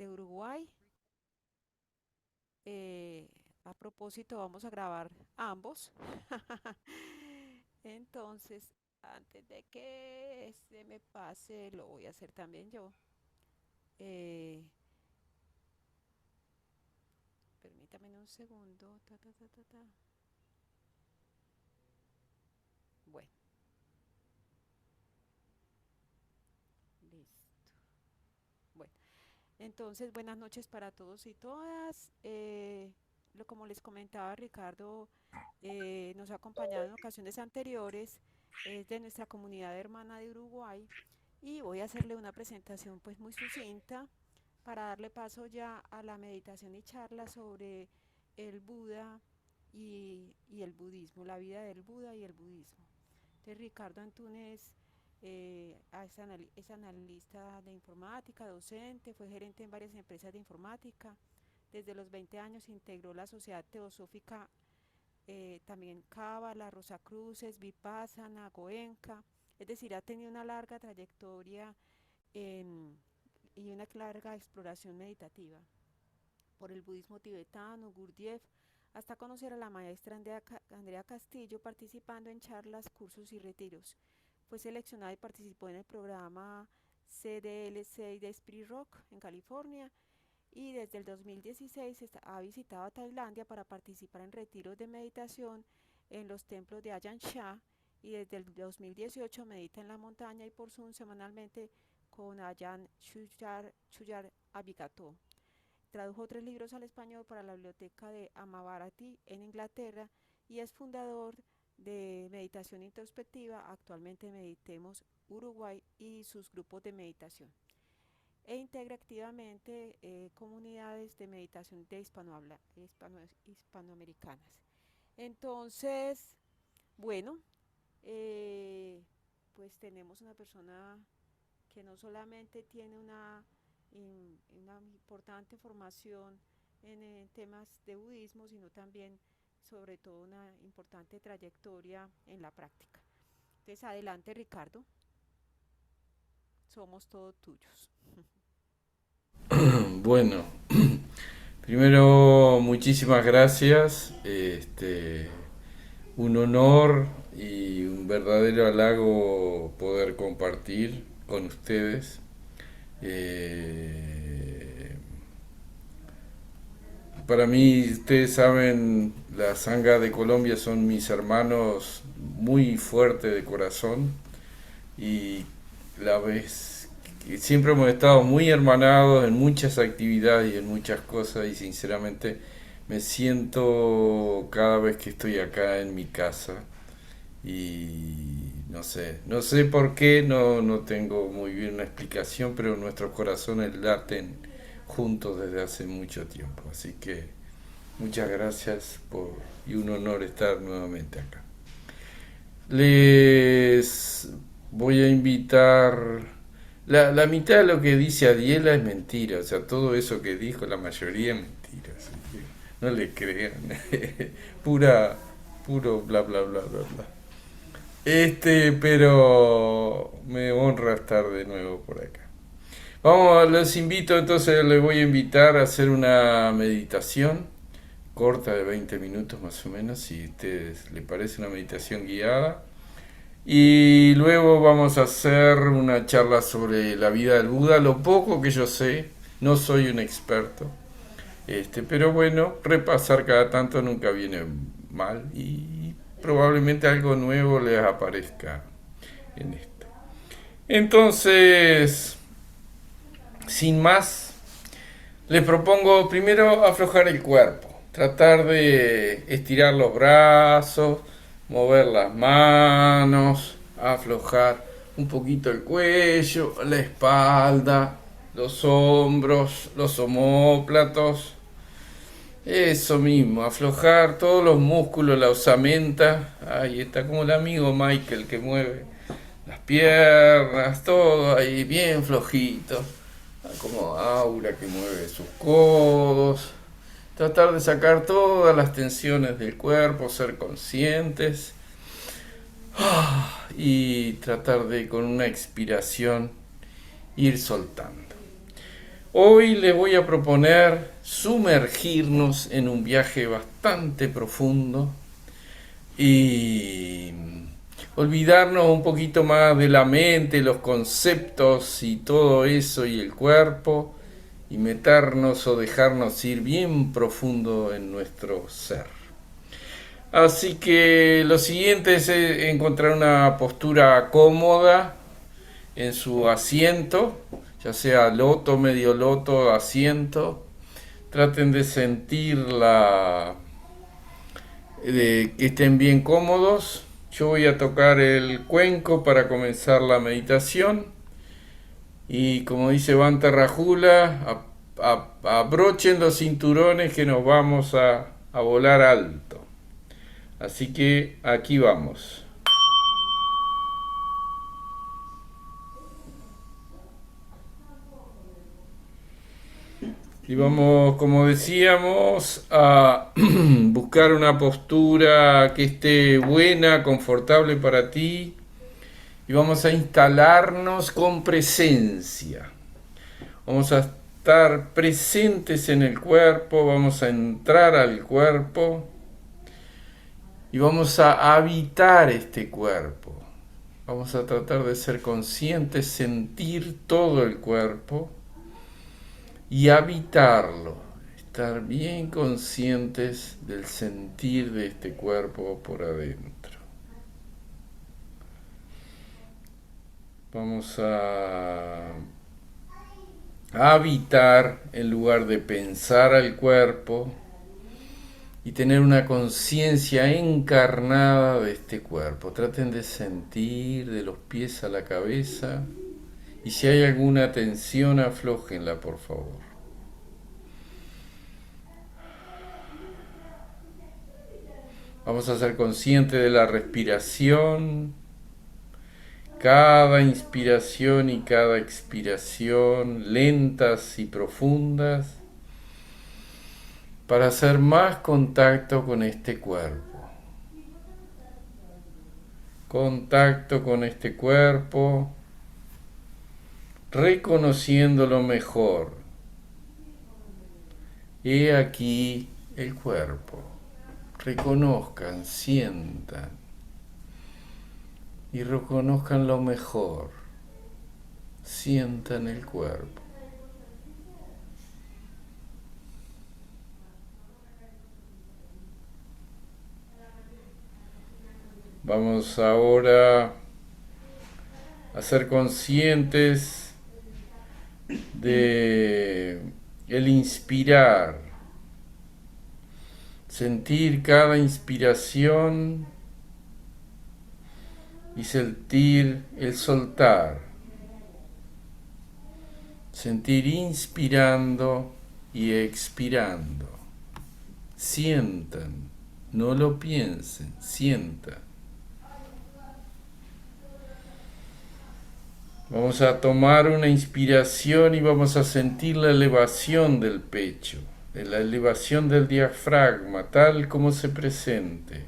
de Uruguay. Eh, a propósito, vamos a grabar ambos. Entonces, antes de que se me pase, lo voy a hacer también yo. Eh, Permítame un segundo. Ta, ta, ta, ta, ta. Bueno, listo. Bueno, entonces buenas noches para todos y todas. Como les comentaba Ricardo, nos ha acompañado en ocasiones anteriores, es de nuestra comunidad hermana de Uruguay y voy a hacerle una presentación pues muy sucinta para darle paso ya a la meditación y charla sobre el Buda y el budismo, la vida del Buda y el budismo. Entonces, Ricardo Antunes es analista de informática, docente, fue gerente en varias empresas de informática. Desde los 20 años integró la Sociedad Teosófica, también Cábala, Rosacruces, Vipassana, Goenka. Es decir, ha tenido una larga trayectoria en, y una larga exploración meditativa por el budismo tibetano, Gurdjieff, hasta conocer a la maestra Andrea Castillo participando en charlas, cursos y retiros. Fue seleccionada y participó en el programa CDL6 de Spirit Rock en California y desde el 2016 ha visitado a Tailandia para participar en retiros de meditación en los templos de Ajahn Chah y desde el 2018 medita en la montaña y por Zoom semanalmente con Ajahn Chuyar Abigato. Tradujo 3 libros al español para la biblioteca de Amabarati en Inglaterra y es fundador de Meditación Introspectiva, actualmente Meditemos Uruguay y sus grupos de meditación. E integra activamente comunidades de meditación de hispanoamericanas. Entonces, bueno, eh, pues tenemos una persona que no solamente tiene una importante formación en temas de budismo, sino también, sobre todo, una importante trayectoria en la práctica. Entonces, adelante, Ricardo, somos todos tuyos. Bueno, primero muchísimas gracias. Un honor y un verdadero halago poder compartir con ustedes. Eh, para mí, ustedes saben, la Sangha de Colombia son mis hermanos muy fuertes de corazón y la vez que siempre hemos estado muy hermanados en muchas actividades y en muchas cosas y sinceramente me siento cada vez que estoy acá en mi casa y no sé por qué, no tengo muy bien una explicación, pero nuestros corazones laten juntos desde hace mucho tiempo, así que muchas gracias y un honor estar nuevamente acá. Les voy a invitar. La mitad de lo que dice Adiela es mentira, o sea, todo eso que dijo, la mayoría es mentira, así que no le crean. Pura, puro bla bla bla bla bla. Pero me honra estar de nuevo por acá. Vamos, los invito entonces, les voy a invitar a hacer una meditación corta de 20 minutos más o menos, si a ustedes les parece una meditación guiada. Y luego vamos a hacer una charla sobre la vida del Buda, lo poco que yo sé, no soy un experto, pero bueno, repasar cada tanto nunca viene mal y probablemente algo nuevo les aparezca en esto. Entonces, sin más, les propongo primero aflojar el cuerpo, tratar de estirar los brazos, mover las manos, aflojar un poquito el cuello, la espalda, los hombros, los omóplatos. Eso mismo, aflojar todos los músculos, la osamenta. Ahí está como el amigo Michael que mueve las piernas, todo ahí bien flojito. Como Aura que mueve sus codos. Tratar de sacar todas las tensiones del cuerpo, ser conscientes. Y tratar de con una expiración ir soltando. Hoy les voy a proponer sumergirnos en un viaje bastante profundo y olvidarnos un poquito más de la mente, los conceptos y todo eso y el cuerpo y meternos o dejarnos ir bien profundo en nuestro ser. Así que lo siguiente es encontrar una postura cómoda en su asiento, ya sea loto, medio loto, asiento. Traten de sentirla, de que estén bien cómodos. Yo voy a tocar el cuenco para comenzar la meditación. Y como dice Bante Rajula, abrochen los cinturones que nos vamos a volar alto. Así que aquí vamos. Y vamos, como decíamos, a buscar una postura que esté buena, confortable para ti. Y vamos a instalarnos con presencia. Vamos a estar presentes en el cuerpo, vamos a entrar al cuerpo y vamos a habitar este cuerpo. Vamos a tratar de ser conscientes, sentir todo el cuerpo y habitarlo, estar bien conscientes del sentir de este cuerpo por adentro. Vamos a habitar en lugar de pensar al cuerpo y tener una conciencia encarnada de este cuerpo. Traten de sentir de los pies a la cabeza y si hay alguna tensión, aflójenla, por favor. Vamos a ser conscientes de la respiración, cada inspiración y cada expiración, lentas y profundas, para hacer más contacto con este cuerpo. Contacto con este cuerpo, reconociéndolo mejor. He aquí el cuerpo. Reconozcan, sientan y reconozcan lo mejor. Sientan el cuerpo. Vamos ahora a ser conscientes de el inspirar, sentir cada inspiración y sentir el soltar, sentir inspirando y expirando. Sientan, no lo piensen, sientan. Vamos a tomar una inspiración y vamos a sentir la elevación del pecho, la elevación del diafragma, tal como se presente.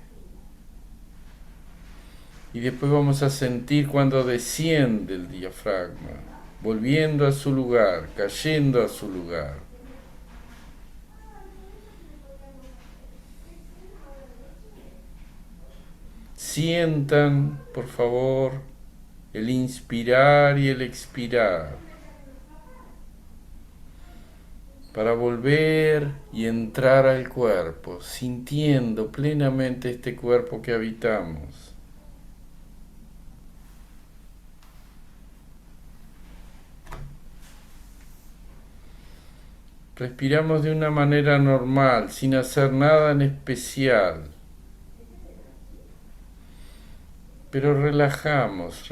Y después vamos a sentir cuando desciende el diafragma, volviendo a su lugar, cayendo a su lugar. Sientan, por favor, el inspirar y el expirar, para volver y entrar al cuerpo, sintiendo plenamente este cuerpo que habitamos. Respiramos de una manera normal, sin hacer nada en especial. Pero relajamos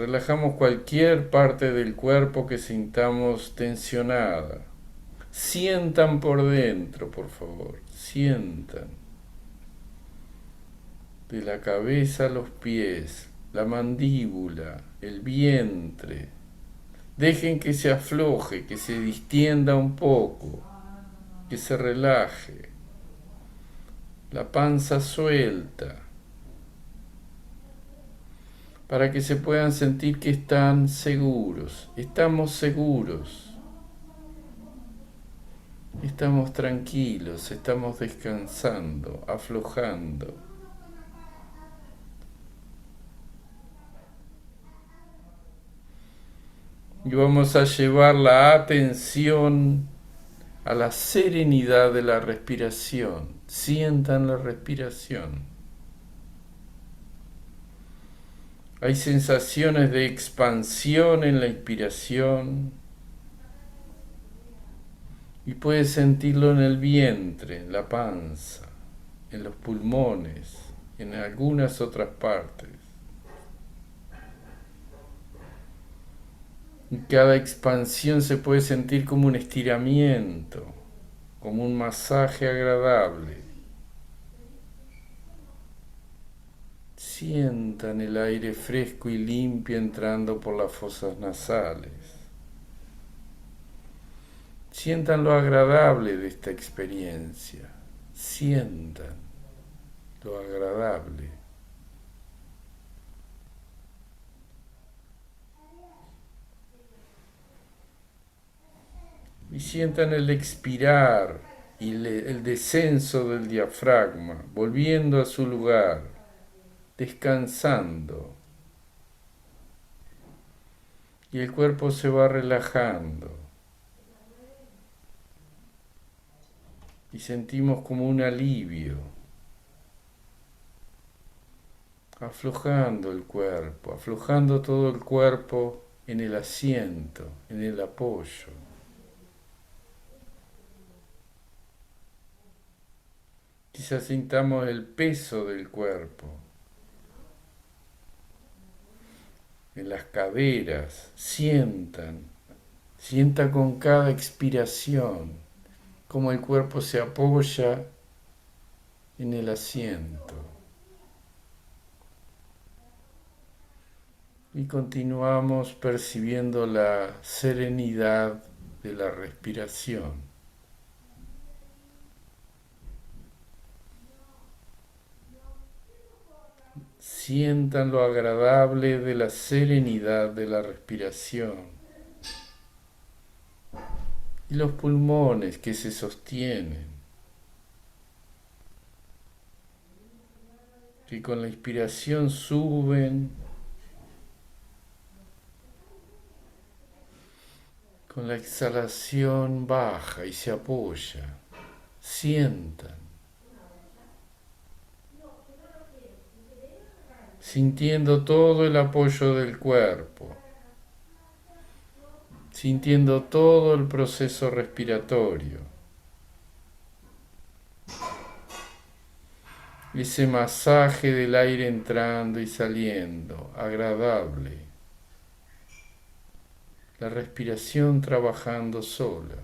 cualquier parte del cuerpo que sintamos tensionada. Sientan por dentro, por favor, sientan. De la cabeza a los pies, la mandíbula, el vientre. Dejen que se afloje, que se distienda un poco, que se relaje. La panza suelta, para que se puedan sentir que están seguros. Estamos seguros. Estamos tranquilos, estamos descansando, aflojando. Y vamos a llevar la atención a la serenidad de la respiración. Sientan la respiración. Hay sensaciones de expansión en la inspiración y puedes sentirlo en el vientre, en la panza, en los pulmones, en algunas otras partes. Y cada expansión se puede sentir como un estiramiento, como un masaje agradable. Sientan el aire fresco y limpio entrando por las fosas nasales. Sientan lo agradable de esta experiencia. Sientan lo agradable. Y sientan el expirar y el descenso del diafragma, volviendo a su lugar, descansando. Y el cuerpo se va relajando. Y sentimos como un alivio, aflojando el cuerpo, aflojando todo el cuerpo en el asiento, en el apoyo. Quizás sintamos el peso del cuerpo en las caderas. Sientan con cada expiración como el cuerpo se apoya en el asiento. Y continuamos percibiendo la serenidad de la respiración. Sientan lo agradable de la serenidad de la respiración. Y los pulmones que se sostienen, que con la inspiración suben, con la exhalación baja y se apoya. Sientan, sintiendo todo el apoyo del cuerpo, sintiendo todo el proceso respiratorio, ese masaje del aire entrando y saliendo, agradable, la respiración trabajando sola.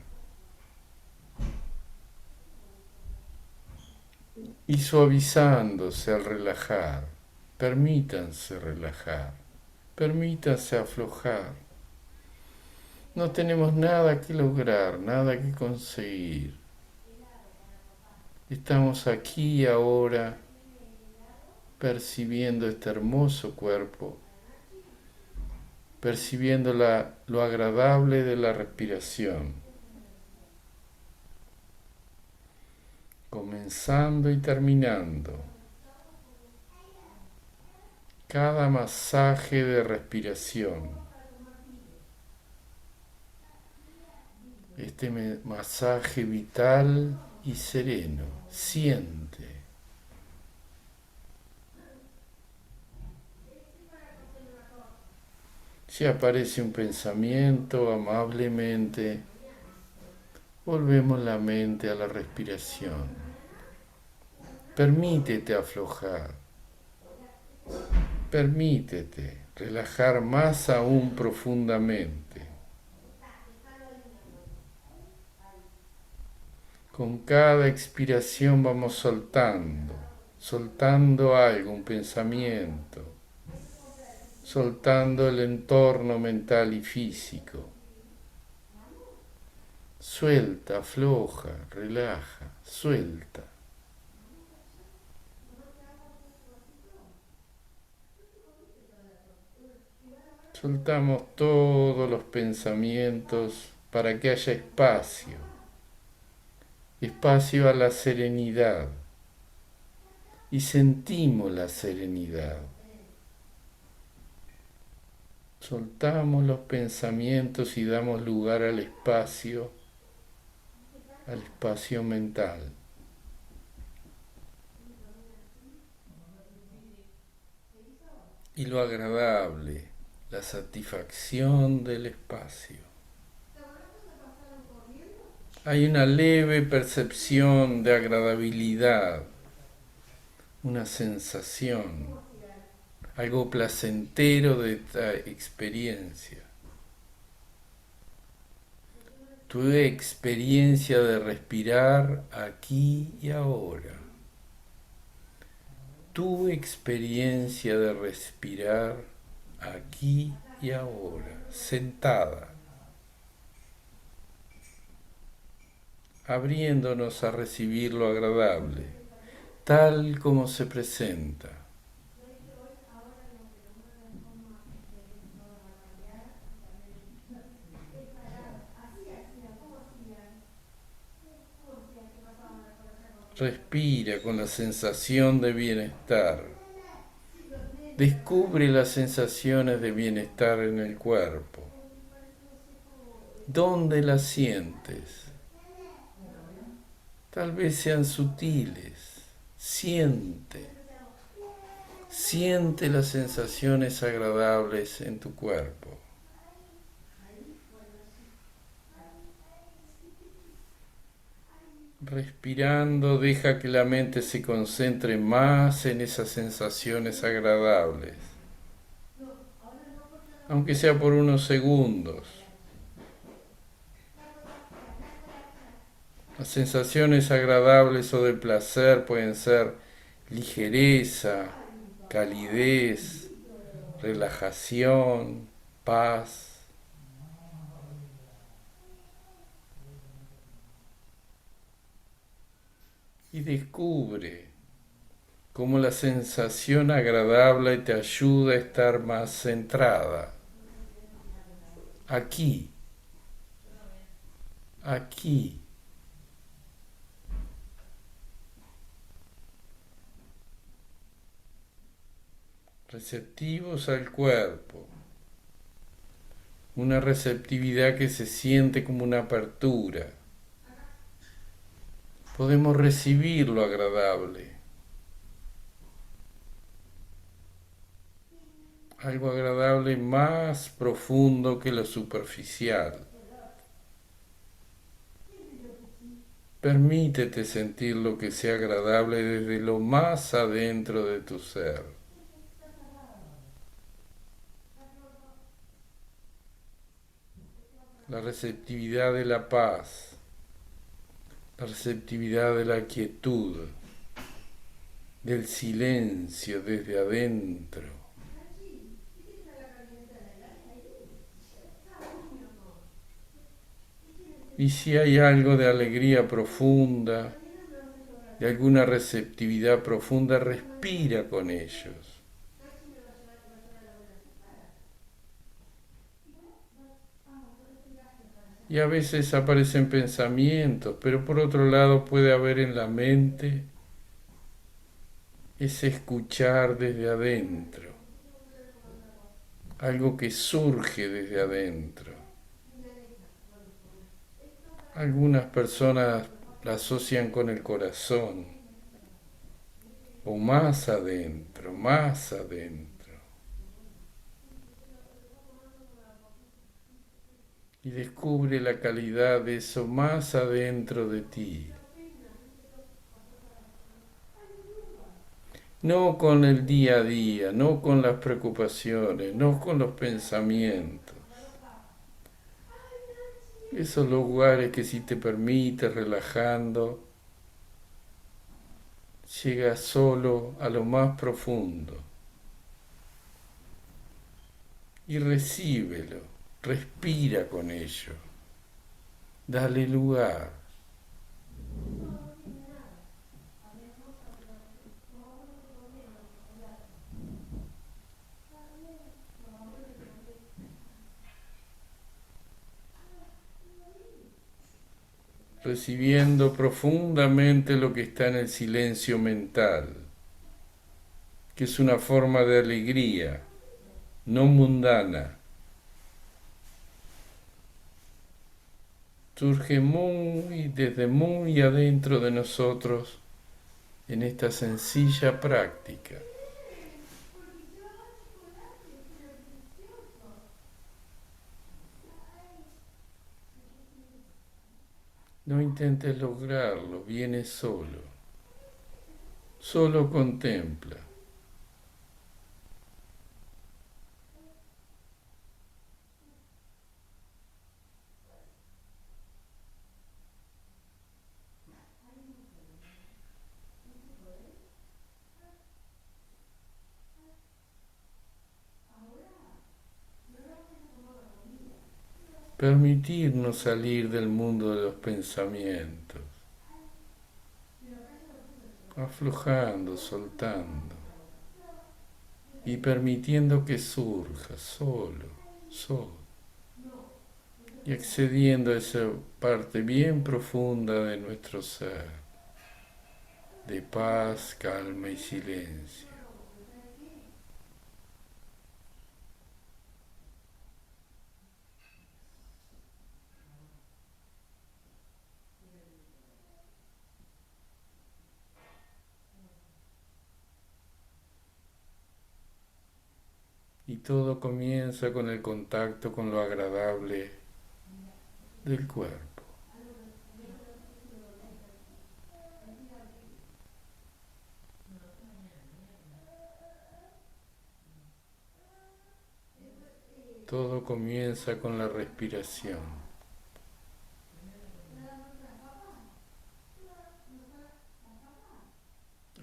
Y suavizándose al relajar, permítanse relajar, permítanse aflojar. No tenemos nada que lograr, nada que conseguir. Estamos aquí y ahora percibiendo este hermoso cuerpo, percibiendo lo agradable de la respiración, comenzando y terminando. Cada masaje de respiración. Este masaje vital y sereno. Siente. Si aparece un pensamiento, amablemente volvemos la mente a la respiración. Permítete aflojar. Permítete relajar más aún profundamente. Con cada expiración vamos soltando algo, un pensamiento, soltando el entorno mental y físico. Suelta, afloja, relaja, suelta. Soltamos todos los pensamientos para que haya espacio espacio a la serenidad y sentimos la serenidad. Soltamos los pensamientos y damos lugar al espacio mental. Y lo agradable, la satisfacción del espacio. Hay una leve percepción de agradabilidad, una sensación, algo placentero de esta experiencia. Tu experiencia de respirar aquí y ahora. Tu experiencia de respirar aquí y ahora, sentada, abriéndonos a recibir lo agradable, tal como se presenta. Respira con la sensación de bienestar. Descubre las sensaciones de bienestar en el cuerpo. ¿Dónde las sientes? Tal vez sean sutiles. Siente las sensaciones agradables en tu cuerpo. Respirando, deja que la mente se concentre más en esas sensaciones agradables, aunque sea por unos segundos. Las sensaciones agradables o de placer pueden ser ligereza, calidez, relajación, paz. Y descubre cómo la sensación agradable te ayuda a estar más centrada. Aquí, aquí. Receptivos al cuerpo. Una receptividad que se siente como una apertura. Podemos recibir lo agradable. Algo agradable más profundo que lo superficial. Permítete sentir lo que sea agradable desde lo más adentro de tu ser. La receptividad de la paz, la receptividad de la quietud, del silencio desde adentro. Y si hay algo de alegría profunda, de alguna receptividad profunda, respira con ellos. Y a veces aparecen pensamientos, pero por otro lado puede haber en la mente ese escuchar desde adentro, algo que surge desde adentro. Algunas personas la asocian con el corazón, o más adentro, más adentro. Y descubre la calidad de eso más adentro de ti. No con el día a día, no con las preocupaciones, no con los pensamientos. Esos lugares que si te permites, relajando, llegas solo a lo más profundo. Y recíbelo, respira con ello, dale lugar. recibiendo profundamente lo que está en el silencio mental, que es una forma de alegría no mundana. Surge desde muy adentro de nosotros en esta sencilla práctica. No intentes lograrlo, viene solo. Solo contempla. Permitirnos salir del mundo de los pensamientos, aflojando, soltando y permitiendo que surja solo, solo, y accediendo a esa parte bien profunda de nuestro ser, de paz, calma y silencio. Y todo comienza con el contacto con lo agradable del cuerpo. Todo comienza con la respiración,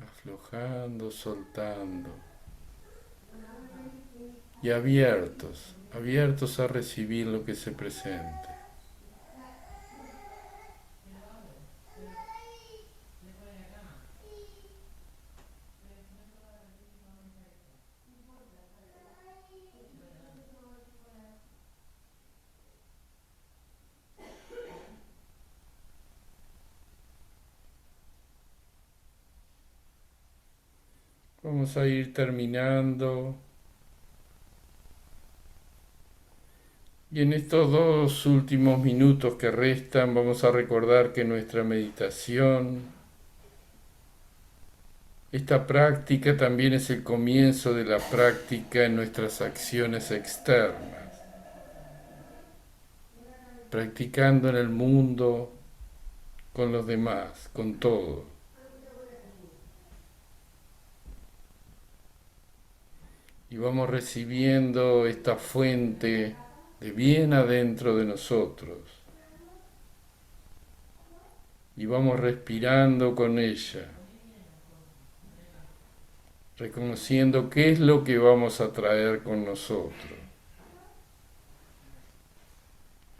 aflojando, soltando y abiertos, abiertos a recibir lo que se presente. Vamos a ir terminando y en estos 2 últimos minutos que restan vamos a recordar que nuestra meditación, esta práctica también es el comienzo de la práctica en nuestras acciones externas, practicando en el mundo, con los demás, con todo. Y vamos recibiendo esta fuente de bien adentro de nosotros. Y vamos respirando con ella, reconociendo qué es lo que vamos a traer con nosotros,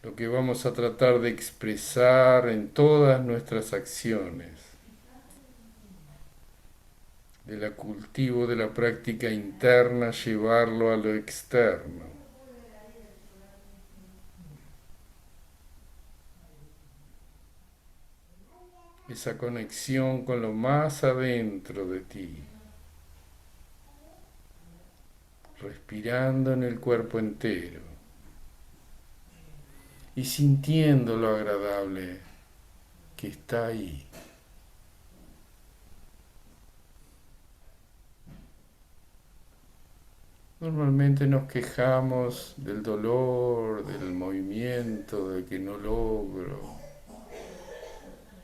lo que vamos a tratar de expresar en todas nuestras acciones, del cultivo de la práctica interna, llevarlo a lo externo. Esa conexión con lo más adentro de ti, respirando en el cuerpo entero y sintiendo lo agradable que está ahí. Normalmente nos quejamos del dolor, del movimiento, de que no logro,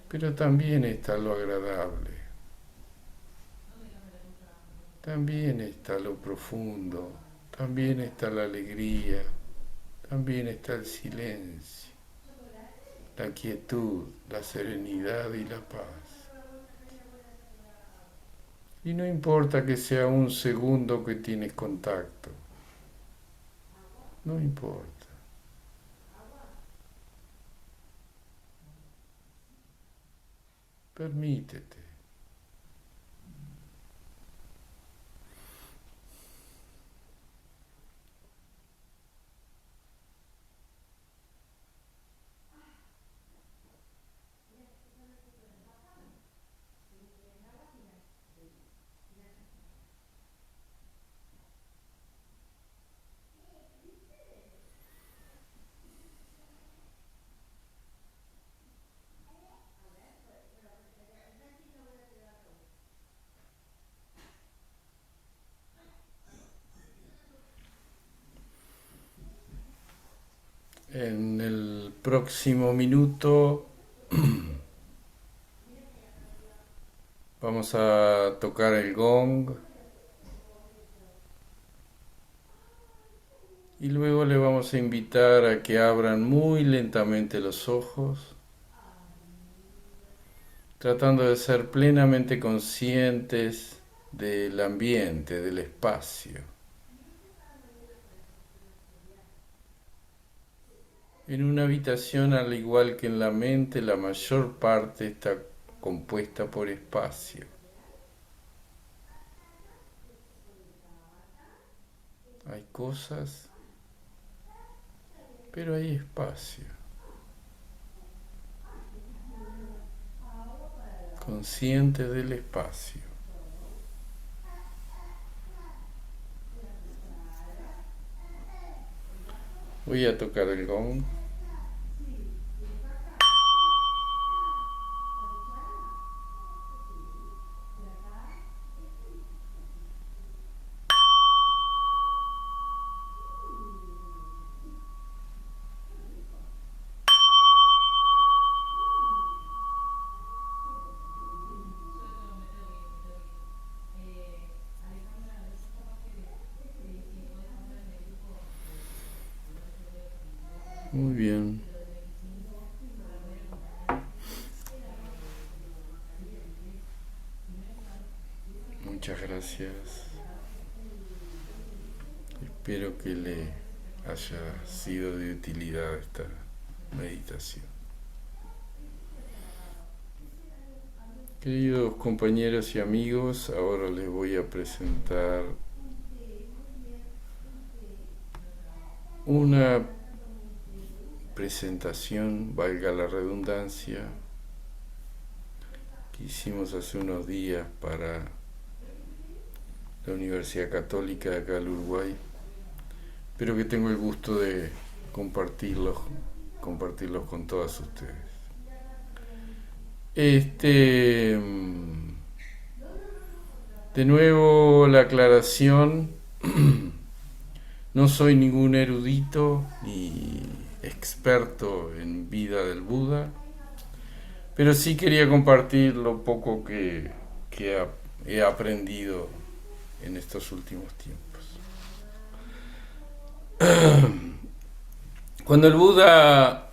pero también está lo agradable, también está lo profundo, también está la alegría, también está el silencio, la quietud, la serenidad y la paz. Y no importa que sea un segundo que tienes contacto, no importa. Permítete. próximo minuto vamos a tocar el gong y luego le vamos a invitar a que abran muy lentamente los ojos, tratando de ser plenamente conscientes del ambiente, del espacio. En una habitación, al igual que en la mente, la mayor parte está compuesta por espacio. Hay cosas, pero hay espacio. Consciente del espacio. Voy a tocar el gong. Muy bien. Muchas gracias. Espero que le haya sido de utilidad esta meditación. Queridos compañeros y amigos, ahora les voy a presentar una presentación, valga la redundancia, que hicimos hace unos días para la Universidad Católica de acá del Uruguay, pero que tengo el gusto de compartirlos con todas ustedes. De nuevo la aclaración, no soy ningún erudito ni experto en vida del Buda, pero sí quería compartir lo poco que he aprendido en estos últimos tiempos. Cuando el Buda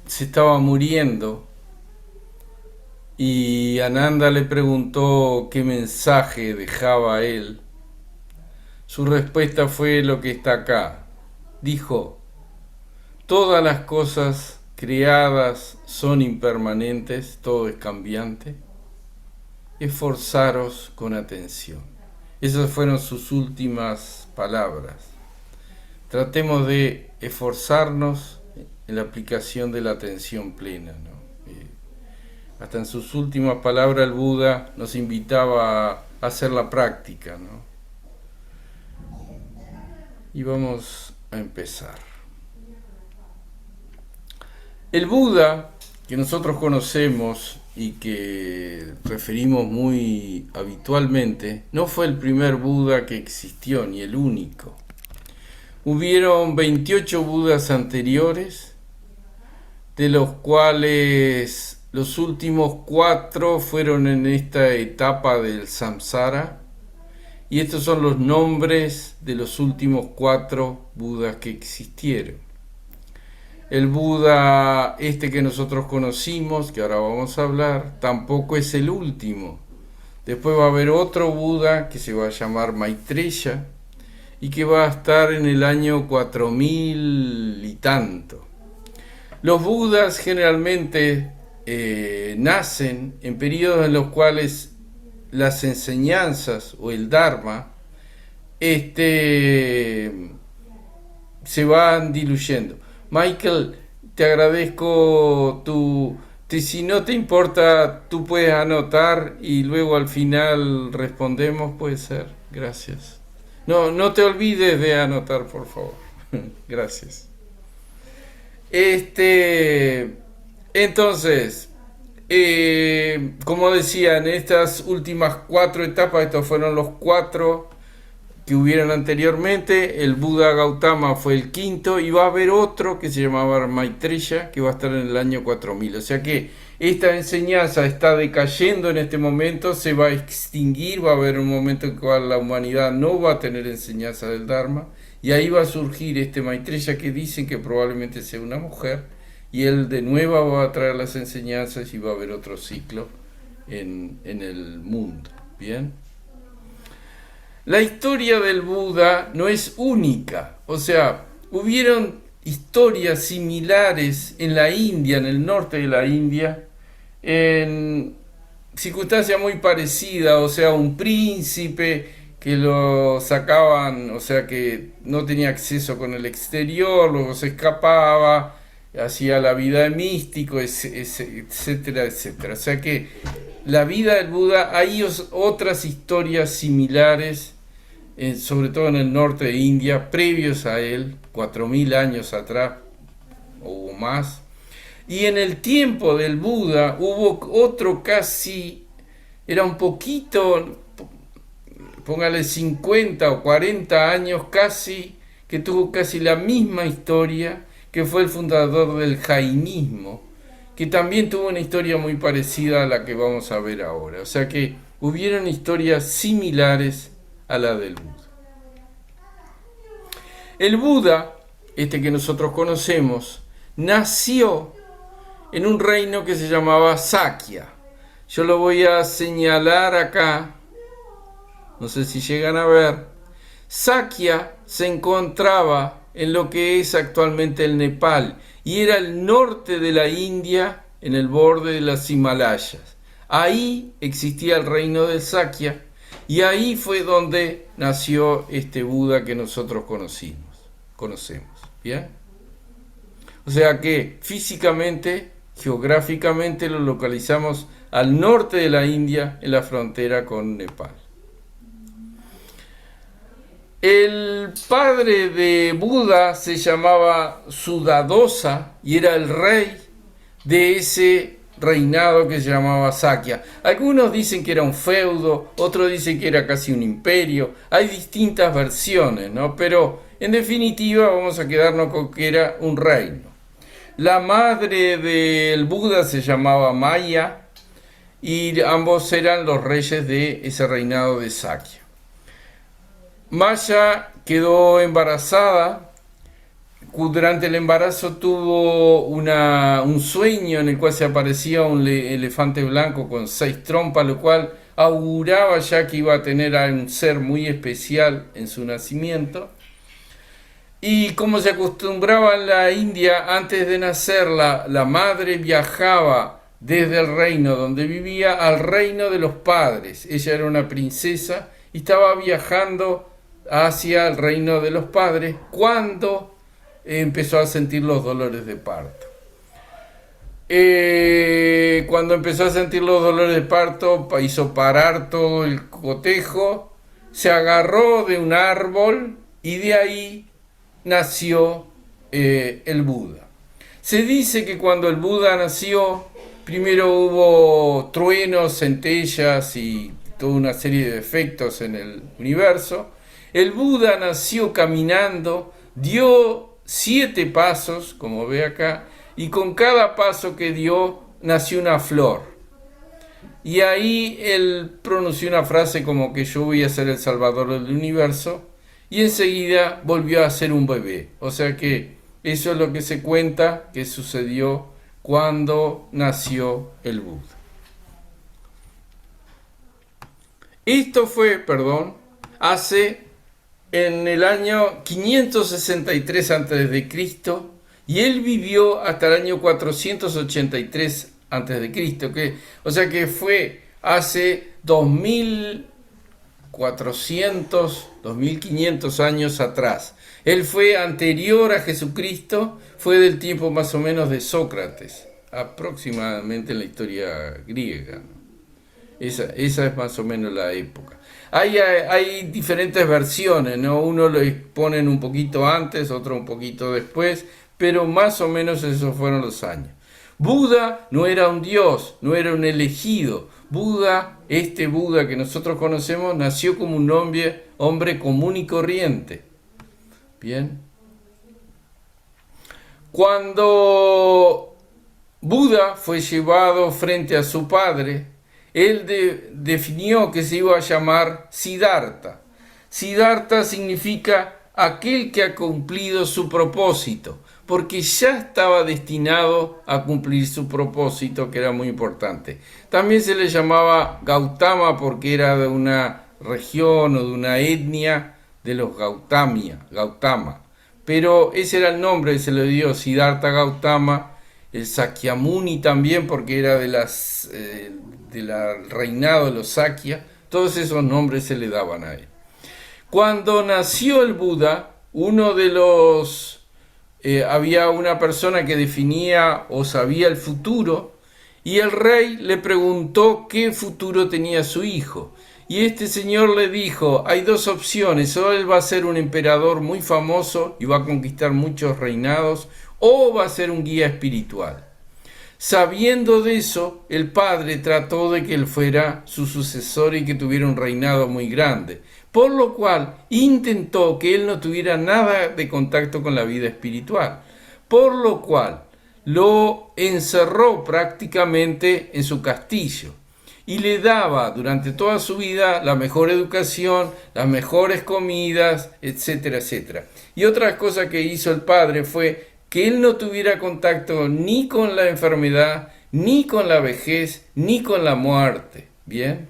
se estaba muriendo y Ananda le preguntó qué mensaje dejaba a él, su respuesta fue lo que está acá. Dijo: todas las cosas creadas son impermanentes, todo es cambiante. Esforzaros con atención. Esas fueron sus últimas palabras. Tratemos de esforzarnos en la aplicación de la atención plena, ¿no? Hasta en sus últimas palabras el Buda nos invitaba a hacer la práctica, ¿no? Y vamos a empezar. El Buda, que nosotros conocemos y que referimos muy habitualmente, no fue el primer Buda que existió, ni el único. Hubieron 28 Budas anteriores, de los cuales los últimos 4 fueron en esta etapa del samsara, y estos son los nombres de los últimos 4 Budas que existieron. El Buda que nosotros conocimos, que ahora vamos a hablar, tampoco es el último. Después va a haber otro Buda que se va a llamar Maitreya y que va a estar en el año 4000 y tanto. Los Budas generalmente nacen en periodos en los cuales las enseñanzas o el Dharma se van diluyendo. Michael, te agradezco si no te importa, tú puedes anotar y luego al final respondemos, puede ser. Gracias. No te olvides de anotar, por favor. Gracias. Entonces, como decía, en estas últimas 4 etapas, estos fueron los 4 que hubieran anteriormente. El Buda Gautama fue el quinto y va a haber otro que se llamaba Maitreya, que va a estar en el año 4000. O sea que esta enseñanza está decayendo en este momento, se va a extinguir, va a haber un momento en el cual la humanidad no va a tener enseñanza del Dharma, y ahí va a surgir este Maitreya que dicen que probablemente sea una mujer, y él de nuevo va a traer las enseñanzas y va a haber otro ciclo en el mundo. Bien. La historia del Buda no es única, o sea, hubieron historias similares en la India, en el norte de la India, en circunstancias muy parecidas, o sea, un príncipe que lo sacaban, o sea, que no tenía acceso con el exterior, luego se escapaba, hacía la vida de místico, etcétera, etcétera. O sea que la vida del Buda, hay otras historias similares, sobre todo en el norte de India, previos a él, 4000 años atrás o más. Y en el tiempo del Buda hubo otro casi, era un poquito, póngale 50 o 40 años casi, que tuvo casi la misma historia, que fue el fundador del jainismo, que también tuvo una historia muy parecida a la que vamos a ver ahora. O sea que hubieron historias similares a la del Buda. El Buda, este que nosotros conocemos, nació en un reino que se llamaba Sakya. Yo lo voy a señalar acá, no sé si llegan a ver. Sakya se encontraba en lo que es actualmente el Nepal y era el norte de la India, en el borde de las Himalayas. Ahí existía el reino del Sakya y ahí fue donde nació este Buda que nosotros conocemos. ¿Bien? O sea que físicamente, geográficamente lo localizamos al norte de la India, en la frontera con Nepal. El padre de Buda se llamaba Sudadosa y era el rey de ese reinado que se llamaba Sakya. Algunos dicen que era un feudo, otros dicen que era casi un imperio. Hay distintas versiones, ¿no? Pero en definitiva vamos a quedarnos con que era un reino. La madre del Buda se llamaba Maya y ambos eran los reyes de ese reinado de Sakya. Maya quedó embarazada. Durante el embarazo tuvo un sueño en el cual se aparecía un elefante blanco con 6 trompas, lo cual auguraba ya que iba a tener a un ser muy especial en su nacimiento. Y como se acostumbraba en la India, antes de nacer, la madre viajaba desde el reino donde vivía al reino de los padres. Ella era una princesa y estaba viajando hacia el reino de los padres cuando empezó a sentir los dolores de parto. Cuando empezó a sentir los dolores de parto, hizo parar todo el cotejo, se agarró de un árbol y de ahí nació el Buda. Se dice que cuando el Buda nació, primero hubo truenos, centellas y toda una serie de efectos en el universo. El Buda nació caminando, dio 7 pasos, como ve acá, y con cada paso que dio nació una flor. Y ahí él pronunció una frase como que yo voy a ser el salvador del universo, y enseguida volvió a ser un bebé. O sea que eso es lo que se cuenta que sucedió cuando nació el Buda. Esto fue, en el año 563 a.C. y él vivió hasta el año 483 a.C., o sea que fue hace 2500 años atrás. Él fue anterior a Jesucristo, fue del tiempo más o menos de Sócrates, aproximadamente en la historia griega. Esa es más o menos la época. Hay diferentes versiones, ¿no? Uno lo exponen un poquito antes, otro un poquito después, pero más o menos esos fueron los años. Buda no era un dios, no era un elegido. Buda, este Buda que nosotros conocemos, nació como un hombre hombre común y corriente. Bien. Cuando Buda fue llevado frente a su padre, él definió que se iba a llamar Siddhartha. Siddhartha significa aquel que ha cumplido su propósito, porque ya estaba destinado a cumplir su propósito, que era muy importante. También se le llamaba Gautama porque era de una región o de una etnia de los Gautama. Pero ese era el nombre que se le dio, Siddhartha Gautama. El Sakyamuni también, porque era del reinado de los Sakya. Todos esos nombres se le daban a él. Cuando nació el Buda, había una persona que definía o sabía el futuro, y el rey le preguntó qué futuro tenía su hijo. Y este señor le dijo, hay dos opciones: o él va a ser un emperador muy famoso y va a conquistar muchos reinados, o va a ser un guía espiritual. Sabiendo de eso, el padre trató de que él fuera su sucesor y que tuviera un reinado muy grande, por lo cual intentó que él no tuviera nada de contacto con la vida espiritual, por lo cual lo encerró prácticamente en su castillo y le daba durante toda su vida la mejor educación, las mejores comidas, etcétera, etcétera. Y otra cosa que hizo el padre fue que él no tuviera contacto ni con la enfermedad, ni con la vejez, ni con la muerte. ¿Bien?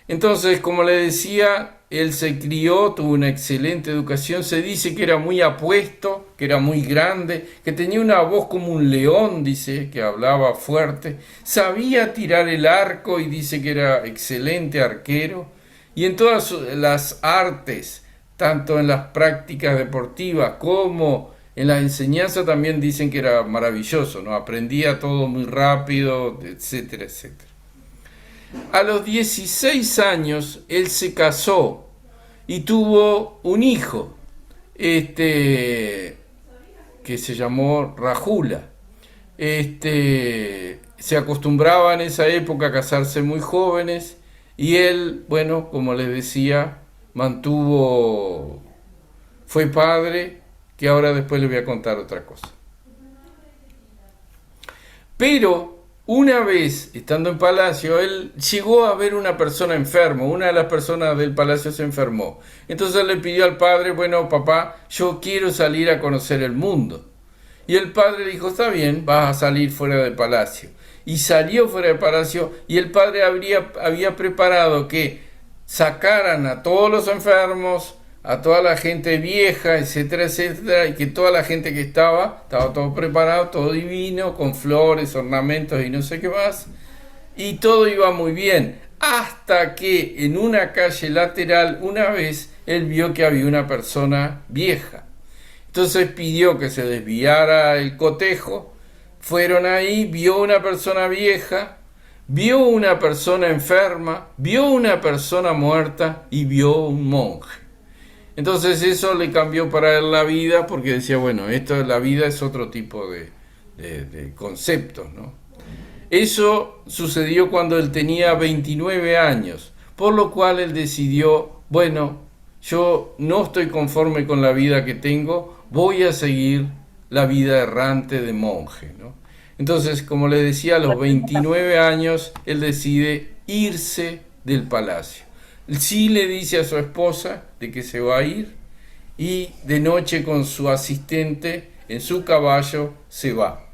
Entonces, como le decía, él se crió, tuvo una excelente educación. Se dice que era muy apuesto, que era muy grande, que tenía una voz como un león, dice, que hablaba fuerte. Sabía tirar el arco y dice que era excelente arquero. Y en todas las artes, tanto en las prácticas deportivas como en la enseñanza, también dicen que era maravilloso, ¿no? Aprendía todo muy rápido, etcétera, etcétera. A los 16 años él se casó y tuvo un hijo, que se llamó Rahula. Se acostumbraba en esa época a casarse muy jóvenes, y él, bueno, como les decía, fue padre, que ahora después les voy a contar otra cosa. Pero una vez, estando en palacio, él llegó a ver una persona enferma. Una de las personas del palacio se enfermó. Entonces le pidió al padre, bueno, papá, yo quiero salir a conocer el mundo. Y el padre dijo, está bien, vas a salir fuera del palacio. Y salió fuera del palacio, y el padre había preparado que sacaran a todos los enfermos, a toda la gente vieja, etcétera, etcétera, y que toda la gente que estaba todo preparado, todo divino, con flores, ornamentos y no sé qué más, y todo iba muy bien, hasta que en una calle lateral una vez él vio que había una persona vieja. Entonces pidió que se desviara el cotejo, fueron ahí, vio una persona vieja, vio una persona enferma, vio una persona muerta y vio un monje. Entonces eso le cambió para él la vida, porque decía, bueno, la vida es otro tipo de conceptos, ¿no? Eso sucedió cuando él tenía 29 años, por lo cual él decidió, bueno, yo no estoy conforme con la vida que tengo, voy a seguir la vida errante de monje, ¿no? Entonces, como le decía, a los 29 años él decide irse del palacio. Sí le dice a su esposa de que se va a ir, y de noche con su asistente en su caballo se va.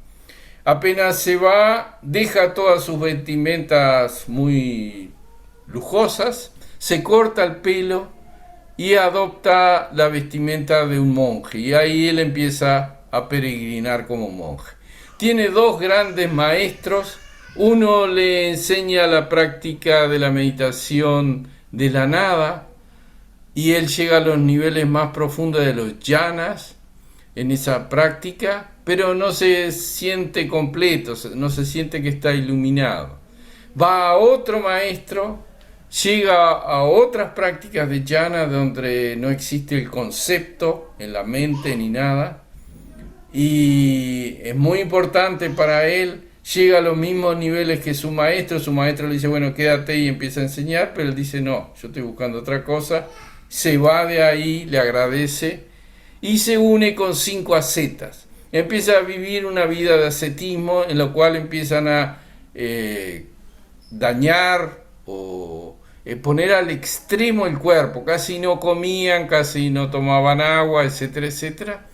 Apenas se va, deja todas sus vestimentas muy lujosas, se corta el pelo y adopta la vestimenta de un monje, y ahí él empieza a peregrinar como monje. Tiene dos grandes maestros. Uno le enseña la práctica de la meditación de la nada, y él llega a los niveles más profundos de los jhanas en esa práctica, pero no se siente completo, no se siente que está iluminado. Va a otro maestro, llega a otras prácticas de jhana donde no existe el concepto en la mente ni nada, y es muy importante para él. Llega a los mismos niveles que su maestro le dice, bueno, quédate y empieza a enseñar, pero él dice, no, yo estoy buscando otra cosa, se va de ahí, le agradece y se une con 5 ascetas. Empieza a vivir una vida de ascetismo en la cual empiezan a dañar o poner al extremo el cuerpo. Casi no comían, casi no tomaban agua, etcétera, etcétera.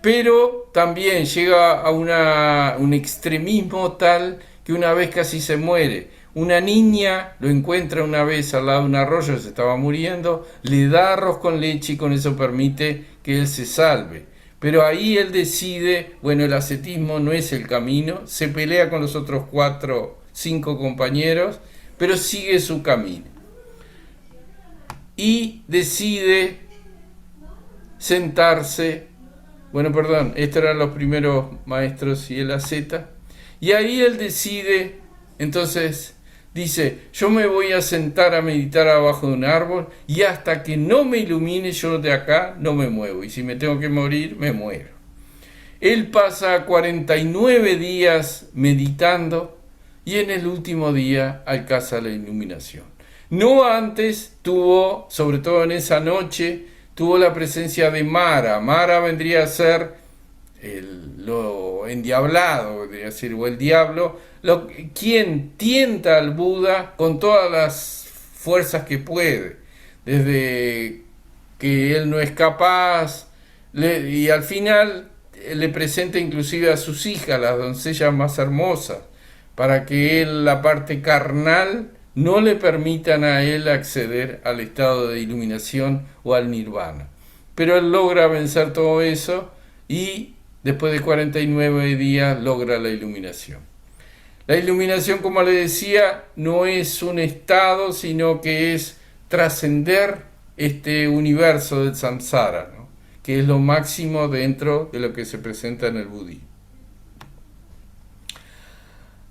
Pero también llega a un extremismo tal que una vez casi se muere. Una niña lo encuentra una vez al lado de un arroyo, se estaba muriendo, le da arroz con leche y con eso permite que él se salve. Pero ahí él decide, bueno, el ascetismo no es el camino, se pelea con los otros 4, 5 compañeros, pero sigue su camino. Y decide sentarse, bueno, perdón, estos eran los primeros maestros y el asceta, y ahí él decide, entonces dice, yo me voy a sentar a meditar abajo de un árbol y hasta que no me ilumine yo de acá no me muevo. Y si me tengo que morir, me muero. Él pasa 49 días meditando y en el último día alcanza la iluminación. No antes tuvo, sobre todo en esa noche, tuvo la presencia de Mara. Mara vendría a ser lo endiablado, vendría a decir, o el diablo, quien tienta al Buda con todas las fuerzas que puede, desde que él no es capaz, y al final le presenta inclusive a sus hijas, las doncellas más hermosas, para que él, la parte carnal, no le permitan a él acceder al estado de iluminación o al nirvana. Pero él logra vencer todo eso y después de 49 días logra la iluminación. La iluminación, como le decía, no es un estado, sino que es trascender este universo del samsara, ¿no? Que es lo máximo dentro de lo que se presenta en el budismo.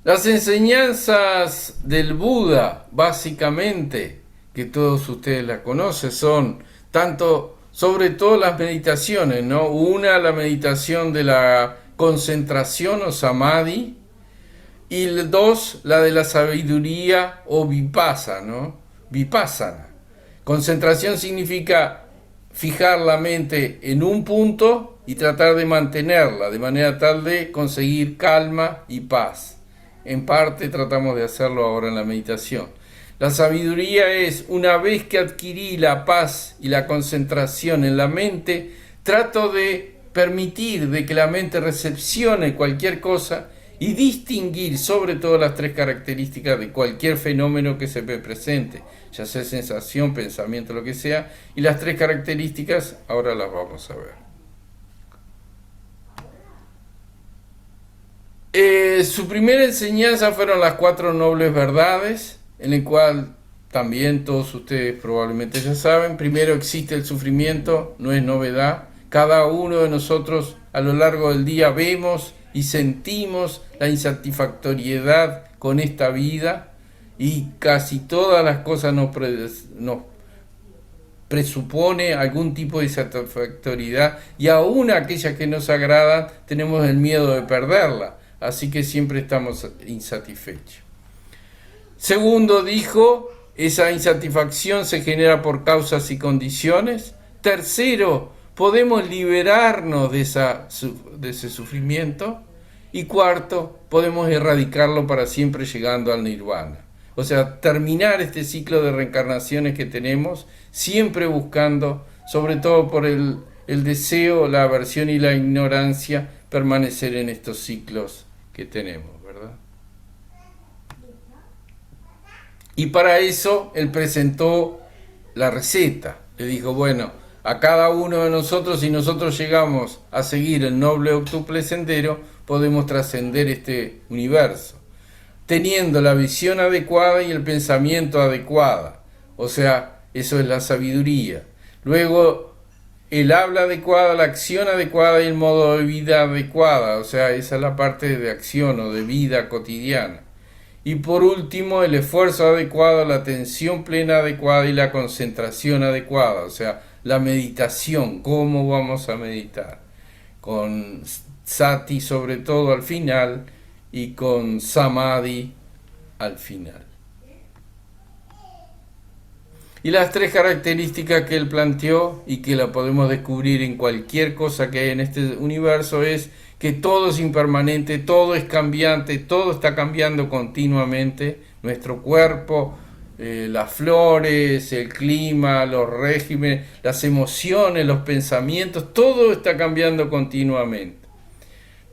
Las enseñanzas del Buda, básicamente, que todos ustedes las conocen, son tanto, sobre todo las meditaciones, ¿no? Una, la meditación de la concentración o samadhi, y 2, la de la sabiduría o vipassana, ¿no? Vipassana. Concentración significa fijar la mente en un punto y tratar de mantenerla, de manera tal de conseguir calma y paz. En parte tratamos de hacerlo ahora en la meditación. La sabiduría es, una vez que adquirí la paz y la concentración en la mente, trato de permitir de que la mente recepcione cualquier cosa y distinguir sobre todo las 3 características de cualquier fenómeno que se me presente, ya sea sensación, pensamiento, lo que sea, y las 3 características ahora las vamos a ver. Su primera enseñanza fueron las 4 nobles verdades, en el cual también todos ustedes probablemente ya saben. Primero, existe el sufrimiento, no es novedad. Cada uno de nosotros a lo largo del día vemos y sentimos la insatisfactoriedad con esta vida, y casi todas las cosas nos presupone algún tipo de insatisfactoriedad, y aún aquellas que nos agradan tenemos el miedo de perderla. Así que siempre estamos insatisfechos. Segundo, dijo, esa insatisfacción se genera por causas y condiciones. Tercero, podemos liberarnos de ese sufrimiento. Y cuarto, podemos erradicarlo para siempre llegando al nirvana. O sea, terminar este ciclo de reencarnaciones que tenemos, siempre buscando, sobre todo por el deseo, la aversión y la ignorancia, permanecer en estos ciclos que tenemos, ¿verdad? Y para eso él presentó la receta. Le dijo, bueno, a cada uno de nosotros, si nosotros llegamos a seguir el noble octuple sendero, podemos trascender este universo, teniendo la visión adecuada y el pensamiento adecuado. O sea, eso es la sabiduría. Luego, el habla adecuada, la acción adecuada y el modo de vida adecuada. O sea, esa es la parte de acción o de vida cotidiana. Y por último, el esfuerzo adecuado, la atención plena adecuada y la concentración adecuada. O sea, la meditación, cómo vamos a meditar. Con sati sobre todo al final y con samadhi al final. Y las tres características que él planteó y que la podemos descubrir en cualquier cosa que hay en este universo es que todo es impermanente, todo es cambiante, todo está cambiando continuamente, nuestro cuerpo, las flores, el clima, los regímenes, las emociones, los pensamientos, todo está cambiando continuamente.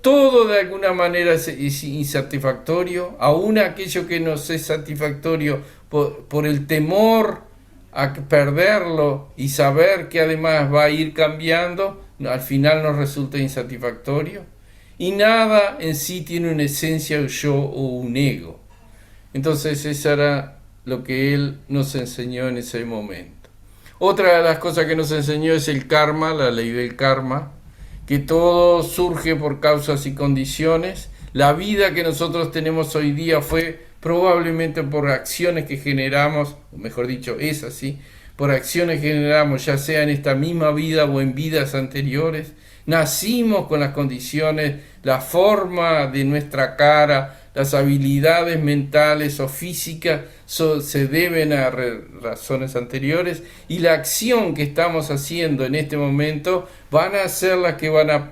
Todo de alguna manera es insatisfactorio, aún aquello que nos es satisfactorio por el temor a perderlo y saber que además va a ir cambiando, al final nos resulta insatisfactorio. Y nada en sí tiene una esencia, un yo o un ego. Entonces eso era lo que él nos enseñó en ese momento. Otra de las cosas que nos enseñó es el karma, la ley del karma, que todo surge por causas y condiciones. La vida que nosotros tenemos hoy día fue probablemente por acciones que generamos, o mejor dicho, es así, por acciones que generamos, ya sea en esta misma vida o en vidas anteriores. Nacimos con las condiciones, la forma de nuestra cara, las habilidades mentales o físicas se deben a razones anteriores, y la acción que estamos haciendo en este momento van a ser las que van a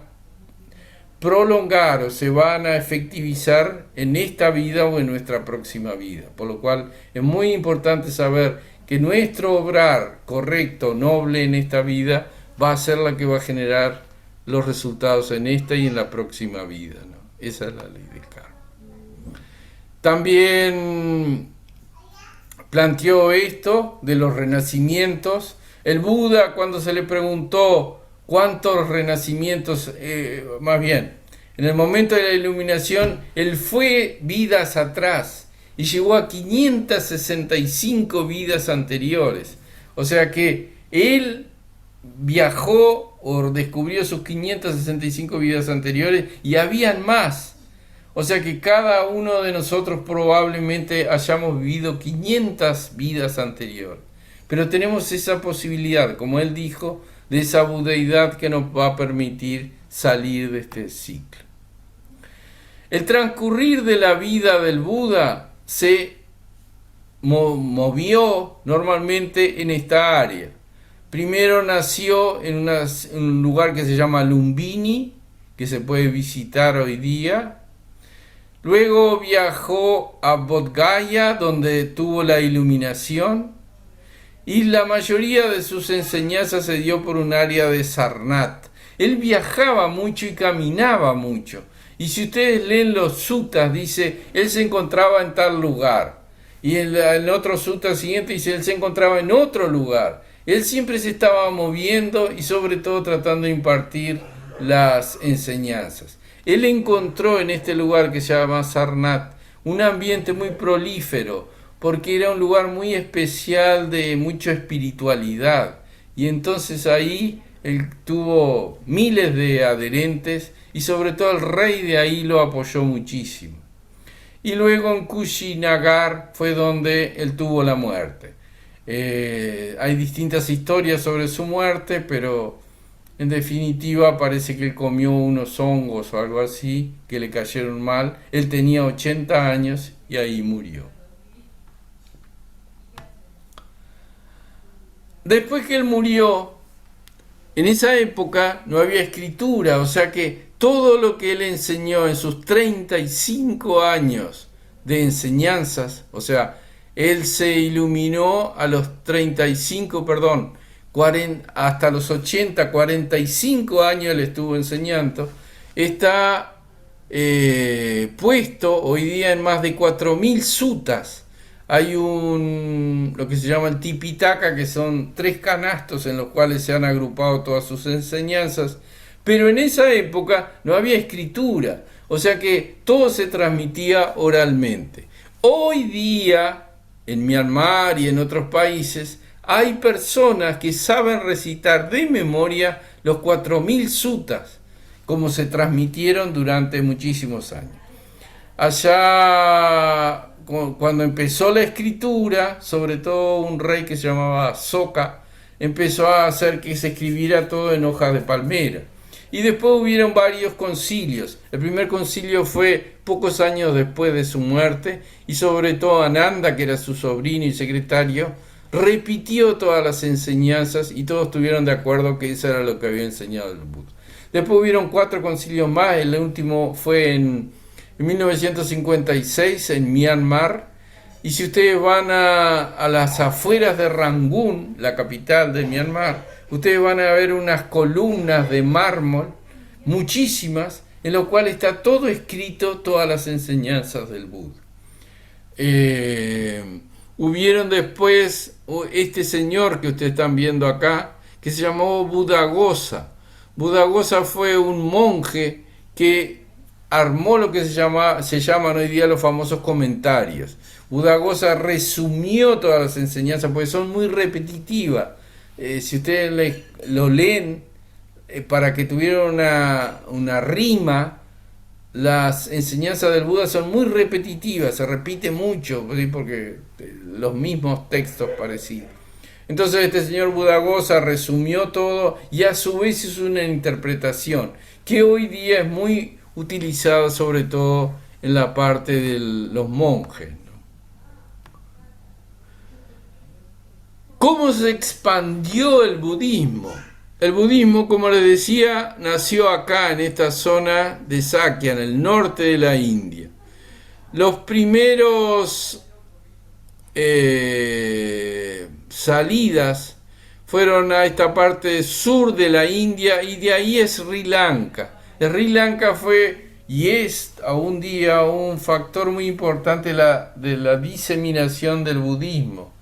prolongar o se van a efectivizar en esta vida o en nuestra próxima vida. Por lo cual es muy importante saber que nuestro obrar correcto, noble en esta vida, va a ser la que va a generar los resultados en esta y en la próxima vida, ¿no? Esa es la ley del karma. También planteó esto de los renacimientos. El Buda, cuando se le preguntó cuántos renacimientos, más bien, en el momento de la iluminación, él fue vidas atrás y llegó a 565 vidas anteriores. O sea que él viajó o descubrió sus 565 vidas anteriores y habían más. O sea que cada uno de nosotros probablemente hayamos vivido 500 vidas anteriores. Pero tenemos esa posibilidad, como él dijo, de esa budeidad que nos va a permitir salir de este ciclo. El transcurrir de la vida del Buda se movió normalmente en esta área. Primero nació en un lugar que se llama Lumbini, que se puede visitar hoy día. Luego viajó a Bodh Gaya, donde tuvo la iluminación, y la mayoría de sus enseñanzas se dio por un área de Sarnath. Él viajaba mucho y caminaba mucho. Y si ustedes leen los suttas, dice, él se encontraba en tal lugar. Y en otro sutta siguiente dice, él se encontraba en otro lugar. Él siempre se estaba moviendo y sobre todo tratando de impartir las enseñanzas. Él encontró en este lugar que se llama Sarnath un ambiente muy prolífero, porque era un lugar muy especial de mucha espiritualidad. Y entonces ahí él tuvo miles de adherentes y sobre todo el rey de ahí lo apoyó muchísimo. Y luego en Kushinagar fue donde él tuvo la muerte. Hay distintas historias sobre su muerte, pero en definitiva parece que él comió unos hongos o algo así que le cayeron mal. Él tenía 80 años y ahí murió. Después que él murió, en esa época no había escritura, o sea que todo lo que él enseñó en sus 35 años de enseñanzas, o sea, él se iluminó a los hasta los 80, 45 años él estuvo enseñando, está puesto hoy día en más de 4.000 suttas. Hay lo que se llama el Tipitaka, que son 3 canastos en los cuales se han agrupado todas sus enseñanzas, pero en esa época no había escritura, o sea que todo se transmitía oralmente. Hoy día, en Myanmar y en otros países, hay personas que saben recitar de memoria los 4.000 suttas, como se transmitieron durante muchísimos años. Allá, cuando empezó la escritura, sobre todo un rey que se llamaba Soka, empezó a hacer que se escribiera todo en hojas de palmera. Y después hubieron varios concilios. El primer concilio fue pocos años después de su muerte, y sobre todo Ananda, que era su sobrino y secretario, repitió todas las enseñanzas y todos estuvieron de acuerdo que eso era lo que había enseñado el Buda. Después hubieron 4 concilios más, el último fue en 1956 en Myanmar, y si ustedes van a las afueras de Rangún, la capital de Myanmar, ustedes van a ver unas columnas de mármol, muchísimas, en lo cual está todo escrito, todas las enseñanzas del Buda. Hubieron después este señor que ustedes están viendo acá, que se llamó Buddhaghosa. Buddhaghosa fue un monje que armó lo que se llaman hoy día los famosos comentarios. Buddhaghosa resumió todas las enseñanzas porque son muy repetitivas. Si ustedes lo leen, para que tuviera una rima, las enseñanzas del Buda son muy repetitivas, se repite mucho, porque los mismos textos parecidos. Entonces este señor Buddhaghosa resumió todo y a su vez hizo una interpretación que hoy día es muy utilizada sobre todo en la parte de los monjes, ¿no? ¿Cómo se expandió el budismo? El budismo, como les decía, nació acá en esta zona de Sakya, en el norte de la India. Los primeros salidas fueron a esta parte sur de la India y de ahí es Sri Lanka. Sri Lanka fue y es aún día un factor muy importante de la diseminación del budismo.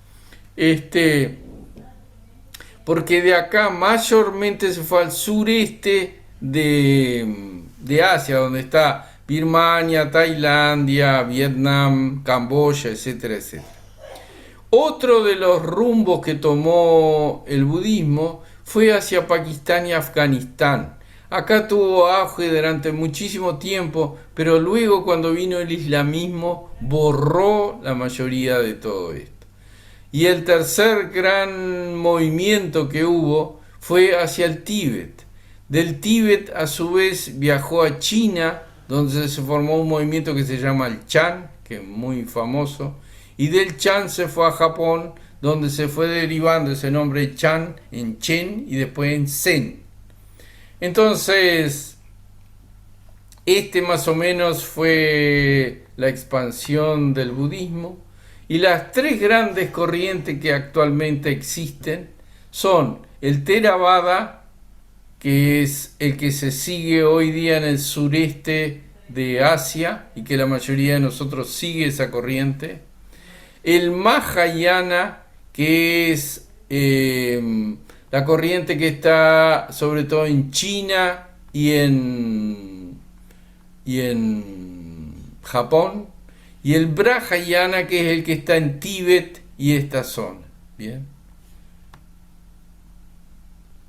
Porque de acá mayormente se fue al sureste de Asia, donde está Birmania, Tailandia, Vietnam, Camboya, etcétera, etcétera. Otro de los rumbos que tomó el budismo fue hacia Pakistán y Afganistán. Acá tuvo auge durante muchísimo tiempo, pero luego cuando vino el islamismo borró la mayoría de todo esto. Y el tercer gran movimiento que hubo fue hacia el Tíbet. Del Tíbet a su vez viajó a China, donde se formó un movimiento que se llama el Chan, que es muy famoso. Y del Chan se fue a Japón, donde se fue derivando ese nombre Chan en Chen y después en Zen. Entonces, más o menos fue la expansión del budismo. Y las 3 grandes corrientes que actualmente existen son el Theravada, que es el que se sigue hoy día en el sureste de Asia y que la mayoría de nosotros sigue esa corriente. El Mahayana, que es la corriente que está sobre todo en China y en Japón. Y el Brahayana, que es el que está en Tíbet y esta zona. Bien.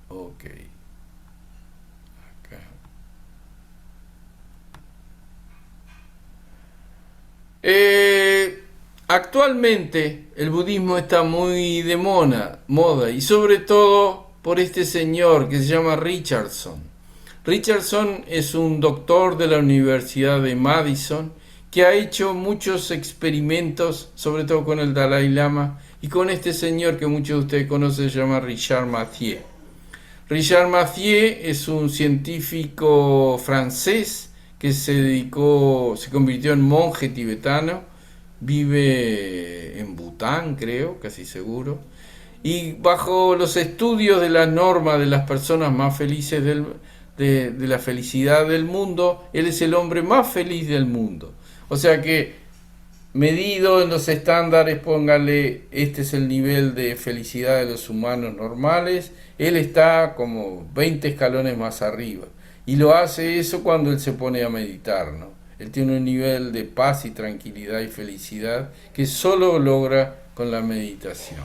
Ok. Acá. Actualmente el budismo está muy de moda y sobre todo por este señor que se llama Richardson. Richardson es un doctor de la Universidad de Madison que ha hecho muchos experimentos, sobre todo con el Dalai Lama y con este señor que muchos de ustedes conocen, se llama Richard Mathieu. Richard Mathieu es un científico francés que se convirtió en monje tibetano, vive en Bután, creo, casi seguro, y bajo los estudios de la norma de las personas más felices de la felicidad del mundo, él es el hombre más feliz del mundo. O sea que, medido en los estándares, póngale, este es el nivel de felicidad de los humanos normales, él está como 20 escalones más arriba. Y lo hace eso cuando él se pone a meditar, ¿no? Él tiene un nivel de paz y tranquilidad y felicidad que solo logra con la meditación.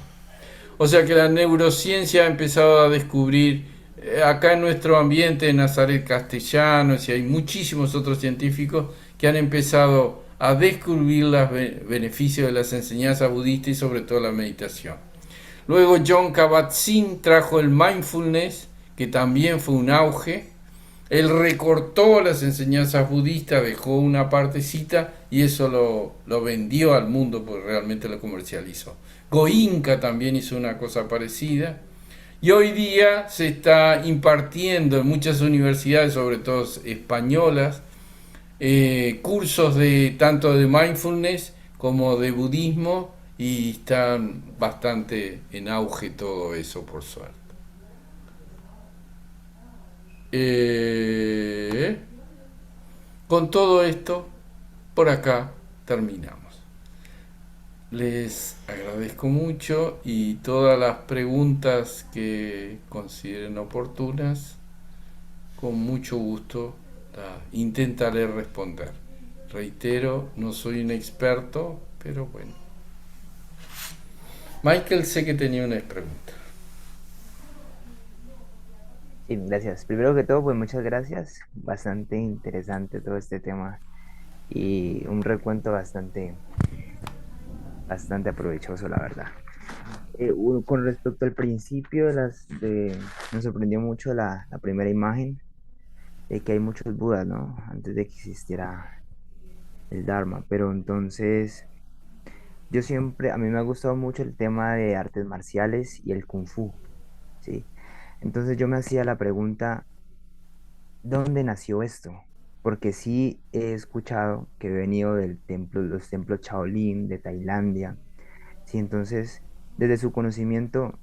O sea que la neurociencia ha empezado a descubrir, acá en nuestro ambiente, en Nazaret Castellanos, y hay muchísimos otros científicos que han empezado a descubrir los beneficios de las enseñanzas budistas y sobre todo la meditación. Luego John Kabat-Zinn trajo el mindfulness, que también fue un auge. Él recortó las enseñanzas budistas, dejó una partecita y eso lo vendió al mundo porque realmente lo comercializó. Goinka también hizo una cosa parecida. Y hoy día se está impartiendo en muchas universidades, sobre todo españolas, cursos de tanto de mindfulness como de budismo y están bastante en auge todo eso por suerte. Eh, con todo esto, por acá terminamos. Les agradezco mucho y todas las preguntas que consideren oportunas, con mucho gusto intentaré responder. Reitero, no soy un experto, pero bueno. Michael, sé que tenía una pregunta. Sí, gracias. Primero que todo, pues muchas gracias. Bastante interesante todo este tema y un recuento bastante aprovechoso, la verdad. Con respecto al principio me sorprendió mucho la primera imagen de que hay muchos Budas, ¿no? Antes de que existiera el Dharma. Pero entonces, a mí me ha gustado mucho el tema de artes marciales y el Kung Fu, ¿sí? Entonces yo me hacía la pregunta, ¿dónde nació esto? Porque sí he escuchado que he venido los templos Shaolin de Tailandia. Sí, entonces, desde su conocimiento,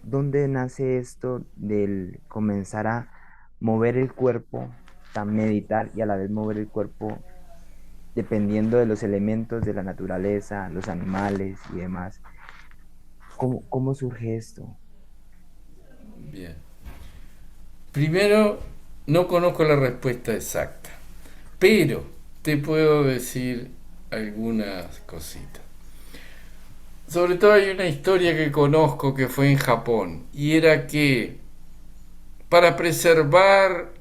¿dónde nace esto del comenzar a mover el cuerpo, a meditar y a la vez mover el cuerpo dependiendo de los elementos de la naturaleza, los animales y demás? ¿Cómo surge esto? Bien. Primero, no conozco la respuesta exacta, pero te puedo decir algunas cositas. Sobre todo hay una historia que conozco que fue en Japón y era que para preservar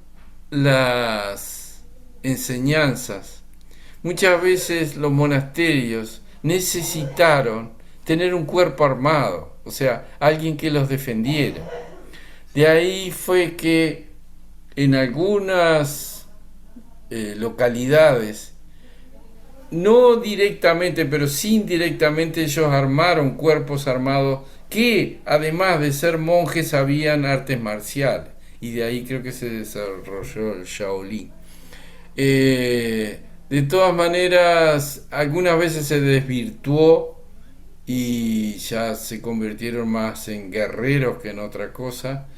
las enseñanzas, muchas veces los monasterios necesitaron tener un cuerpo armado, o sea, alguien que los defendiera. De ahí fue que en algunas localidades, no directamente, pero sí indirectamente, ellos armaron cuerpos armados que, además de ser monjes, sabían artes marciales. Y de ahí creo que se desarrolló el Shaolin. De todas maneras, algunas veces se desvirtuó y ya se convirtieron más en guerreros que en otra cosa.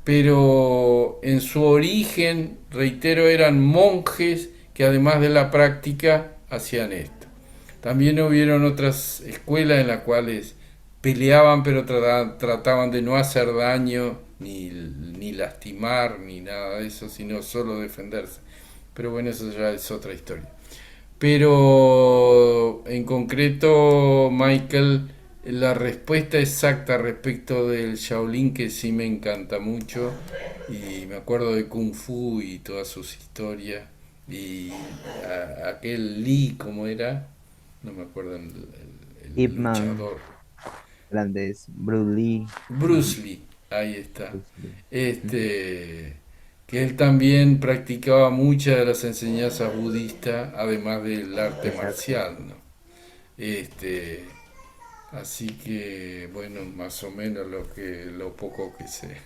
Pero en su origen, reitero, eran monjes que además de la práctica hacían esto. También hubieron otras escuelas en las cuales peleaban pero trataban de no hacer daño ni lastimar ni nada de eso, sino solo defenderse. Pero bueno, eso ya es otra historia. Pero en concreto, Michael, la respuesta exacta respecto del Shaolin, que sí me encanta mucho, y me acuerdo de Kung Fu y todas sus historias, y aquel Lee, ¿cómo era? No me acuerdo, Ip el Man, luchador. holandés, Bruce Lee. Bruce Lee, ahí está. Bruce Lee. Este, que él también practicaba muchas de las enseñanzas budistas, además del arte Exacto. marcial, ¿no? Este, así que, bueno, más o menos lo poco que sé.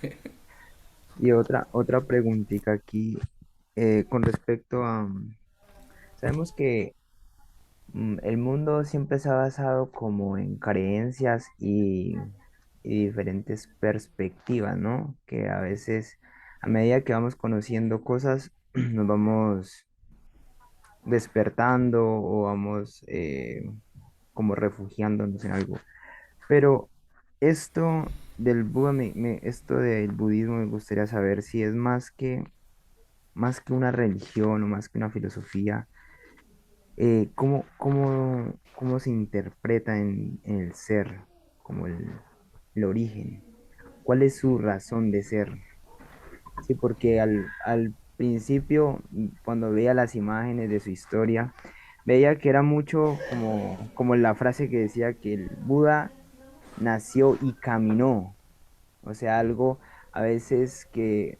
Y otra preguntita aquí con respecto a, sabemos que el mundo siempre se ha basado como en creencias y diferentes perspectivas, ¿no? Que a veces, a medida que vamos conociendo cosas, nos vamos despertando o vamos como refugiándonos en algo. Pero esto del budismo me gustaría saber si es más que una religión o más que una filosofía, cómo se interpreta en el ser, como el origen. ¿Cuál es su razón de ser? Sí, porque al principio, cuando veía las imágenes de su historia, veía que era mucho como la frase que decía que el Buda nació y caminó. O sea, algo a veces que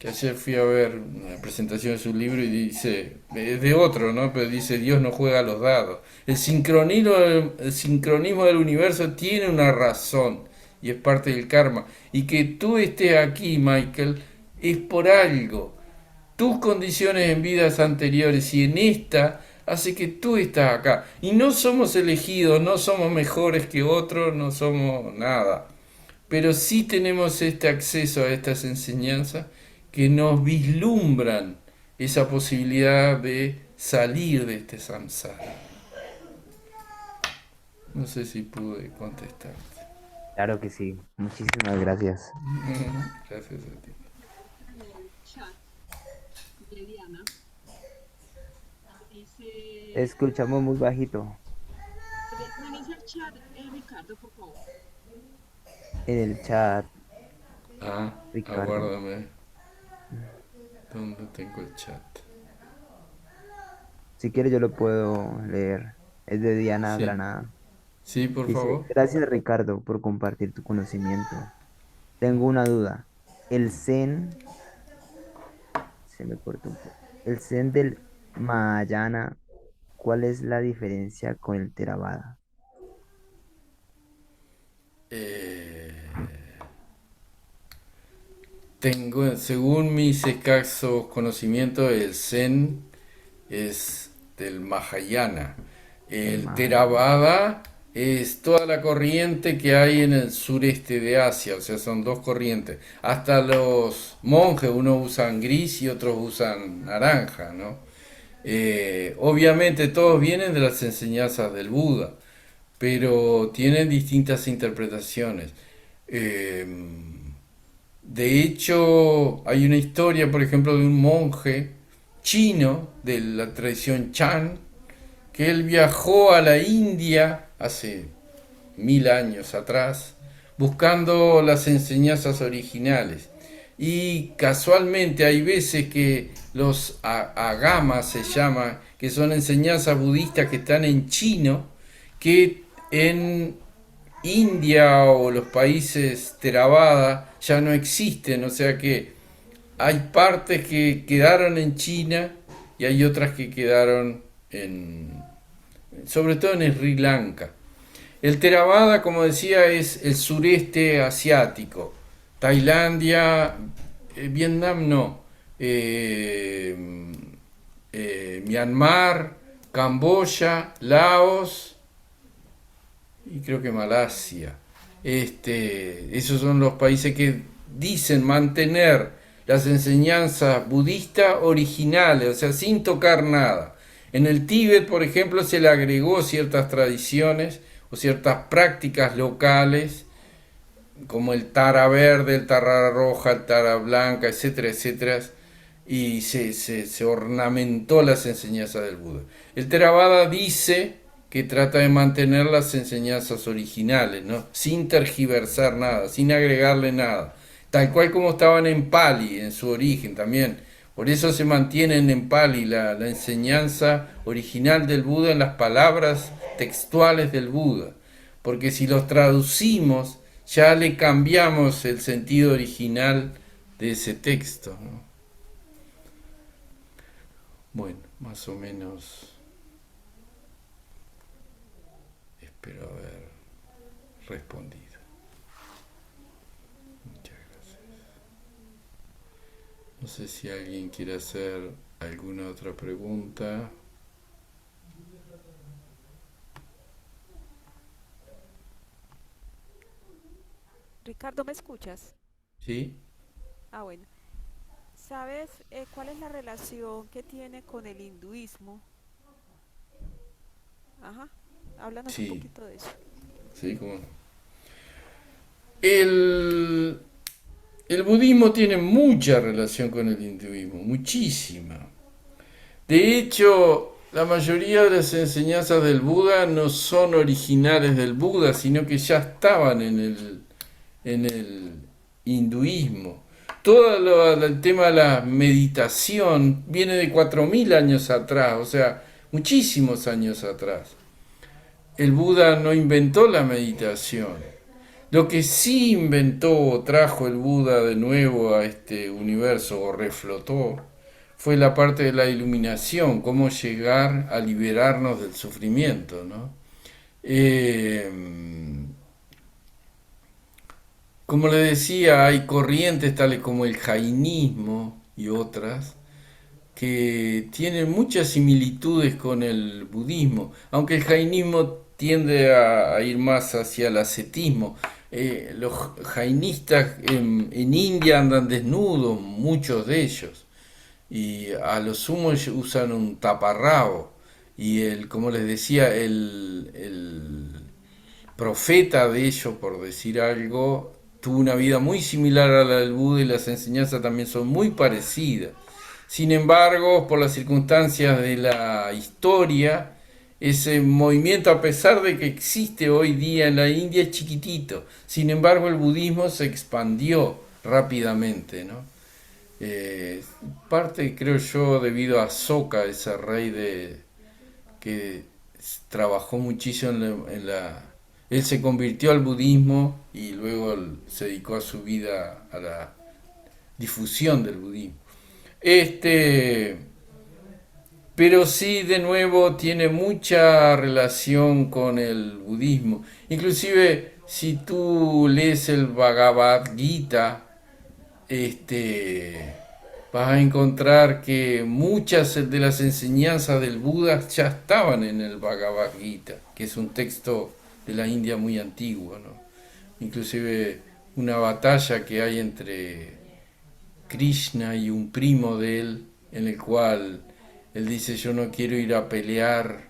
que ayer fui a ver una presentación de su libro y dice, es de otro, ¿no? Pero dice, Dios no juega a los dados. El sincronismo del universo tiene una razón y es parte del karma. Y que tú estés aquí, Michael, es por algo. Tus condiciones en vidas anteriores y en esta hace que tú estás acá. Y no somos elegidos, no somos mejores que otros, no somos nada. Pero sí tenemos este acceso a estas enseñanzas que nos vislumbran esa posibilidad de salir de este samsara. No sé si pude contestarte. Claro que sí. Muchísimas gracias. Gracias a ti. En el chat de Diana dice, Escuchamos muy bajito revisa el chat, Ricardo, por favor. en el chat, Ah, Ricardo. aguárdame. ¿Dónde tengo el chat? Si quieres yo lo puedo leer. Es de Diana Sí, Granada. sí, por Dice, favor. gracias Ricardo por compartir tu conocimiento. Tengo una duda. El Zen, se me cortó un poco. El Zen del Mahayana, ¿cuál es la diferencia con el Theravada? Eh, Tengo, según mis escasos conocimientos, el Zen es del Mahayana. Del El Mahayana. Theravada es toda la corriente que hay en el sureste de Asia, o sea, son dos corrientes. Hasta los monjes, unos usan gris y otros usan naranja, ¿no? Obviamente todos vienen de las enseñanzas del Buda, pero tienen distintas interpretaciones. Eh, de hecho, hay una historia, por ejemplo, de un monje chino de la tradición Chan, que él viajó a la India hace 1000 años atrás, buscando las enseñanzas originales. Y casualmente hay veces que los agamas se llaman, que son enseñanzas budistas que están en chino, que en India o los países Theravada ya no existen, o sea que hay partes que quedaron en China y hay otras que quedaron sobre todo en Sri Lanka. El Theravada, como decía, es el sureste asiático. Tailandia, Vietnam no. Myanmar, Camboya, Laos y creo que Malasia. Esos son los países que dicen mantener las enseñanzas budistas originales, o sea, sin tocar nada. En el Tíbet, por ejemplo, se le agregó ciertas tradiciones o ciertas prácticas locales, como el Tara verde, el Tara roja, el Tara blanca, etcétera, etcétera, y se ornamentó las enseñanzas del Buda. El Theravada dice que trata de mantener las enseñanzas originales, ¿no? Sin tergiversar nada, sin agregarle nada, tal cual como estaban en Pali en su origen también. Por eso se mantienen en Pali la enseñanza original del Buda en las palabras textuales del Buda, porque si los traducimos ya le cambiamos el sentido original de ese texto, ¿no? Bueno, más o menos espero haber respondido. Muchas gracias. No sé si alguien quiere hacer alguna otra pregunta. Ricardo, ¿me escuchas? ¿Sí? Ah, bueno. ¿Sabes cuál es la relación que tiene con el hinduismo? Ajá. Háblanos un Sí, poquito de eso. sí, cómo no. El, el budismo tiene mucha relación con el hinduismo, muchísima. De hecho, la mayoría de las enseñanzas del Buda no son originales del Buda, sino que ya estaban en el hinduismo. Todo el tema de la meditación viene de 4000 años atrás, o sea, muchísimos años atrás. El Buda no inventó la meditación. Lo que sí inventó o trajo el Buda de nuevo a este universo o reflotó fue la parte de la iluminación, cómo llegar a liberarnos del sufrimiento, ¿no? Eh, Como le decía, hay corrientes tales como el jainismo y otras que tienen muchas similitudes con el budismo, aunque el jainismo tiende a ir más hacia el ascetismo. Los jainistas en India andan desnudos, muchos de ellos, y a lo sumo usan un taparrabo. Y como les decía, el profeta de ellos, por decir algo, tuvo una vida muy similar a la del Buda y las enseñanzas también son muy parecidas. Sin embargo, por las circunstancias de la historia, ese movimiento, a pesar de que existe hoy día en la India, es chiquitito. Sin embargo, el budismo se expandió rápidamente, ¿no? Parte, creo yo, debido a Soka, ese rey que trabajó muchísimo él se convirtió al budismo y luego se dedicó a su vida a la difusión del budismo. Este, pero sí, de nuevo, tiene mucha relación con el budismo. Inclusive, si tú lees el Bhagavad Gita, este, vas a encontrar que muchas de las enseñanzas del Buda ya estaban en el Bhagavad Gita, que es un texto de la India muy antiguo, ¿no? Inclusive una batalla que hay entre Krishna y un primo de él, en el cual él dice: yo no quiero ir a pelear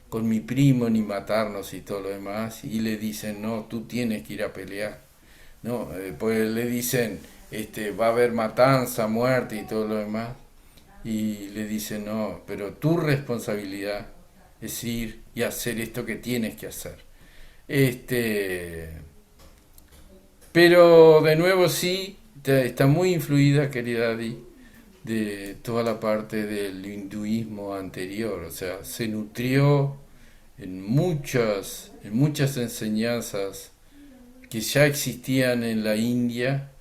con mi primo ni matarnos y todo lo demás, y le dicen: no, tú tienes que ir a pelear, ¿no? Pues le dicen: va a haber matanza, muerte y todo lo demás, y le dicen: no, pero tu responsabilidad es ir y hacer esto que tienes que hacer. Este, pero de nuevo sí, está muy influida, querida Adi, de toda la parte del hinduismo anterior, o sea, se nutrió en muchas enseñanzas que ya existían en la India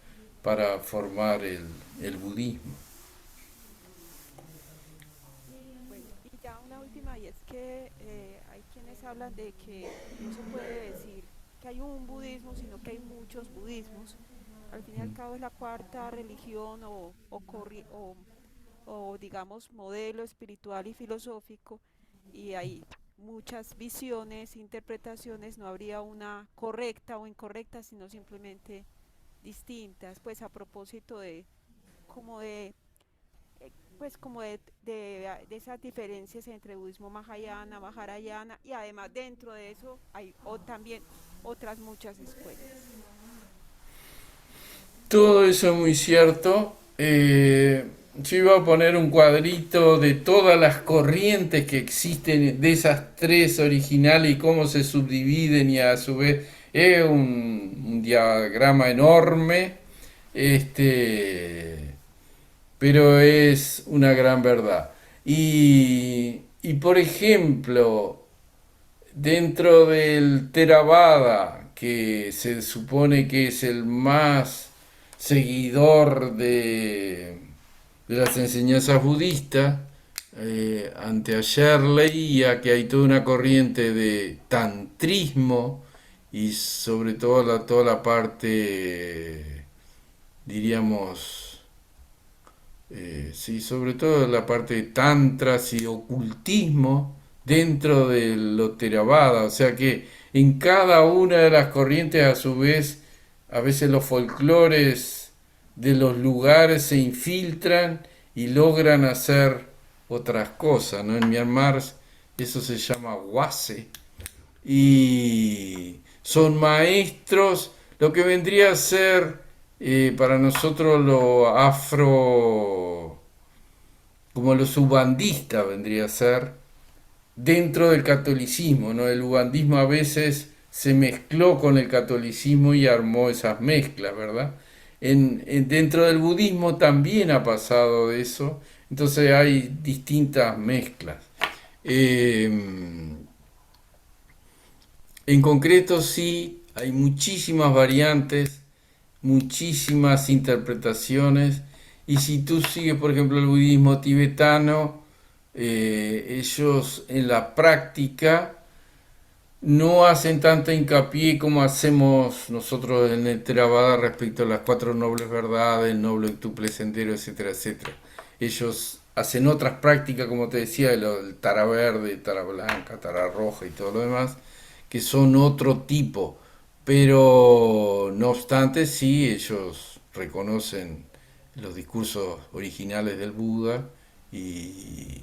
para formar el budismo. Bueno, y ya una última, y es que hay quienes hablan de que no se puede decir que hay un budismo, sino que hay muchos budismos. Al fin y al cabo es la cuarta religión o digamos modelo espiritual y filosófico, y hay muchas visiones, interpretaciones, no habría una correcta o incorrecta, sino simplemente distintas, pues a propósito de como de como de esas diferencias entre budismo mahayana, maharayana, y además dentro de eso hay también otras muchas escuelas. Todo eso es muy cierto. Yo iba a poner un cuadrito de todas las corrientes que existen de esas tres originales y cómo se subdividen, y a su vez es un diagrama enorme, este, pero es una gran verdad. Y por ejemplo, dentro del Theravada, que se supone que es el más seguidor de las enseñanzas budistas, anteayer leía que hay toda una corriente de tantrismo y sobre todo toda la parte, diríamos, sí, sobre todo la parte de tantras y ocultismo dentro de lo Theravada, o sea que en cada una de las corrientes a su vez, a veces los folclores de los lugares se infiltran y logran hacer otras cosas, ¿no? En Myanmar eso se llama wase, y son maestros, lo que vendría a ser para nosotros lo afro, como los ubandistas vendría a ser, dentro del catolicismo, ¿no? El ubandismo a veces se mezcló con el catolicismo y armó esas mezclas, ¿verdad? Dentro del budismo también ha pasado eso, entonces hay distintas mezclas. En concreto, sí, Hay muchísimas variantes, muchísimas interpretaciones, y si tú sigues, por ejemplo, el budismo tibetano, ellos en la práctica no hacen tanto hincapié como hacemos nosotros en el Theravada respecto a las cuatro nobles verdades, el noble octuple sendero, etcétera, etcétera. Ellos hacen otras prácticas, como te decía, el tara verde, tara blanca, tara roja y todo lo demás, que son otro tipo. Pero no obstante, sí, ellos reconocen los discursos originales del Buda y,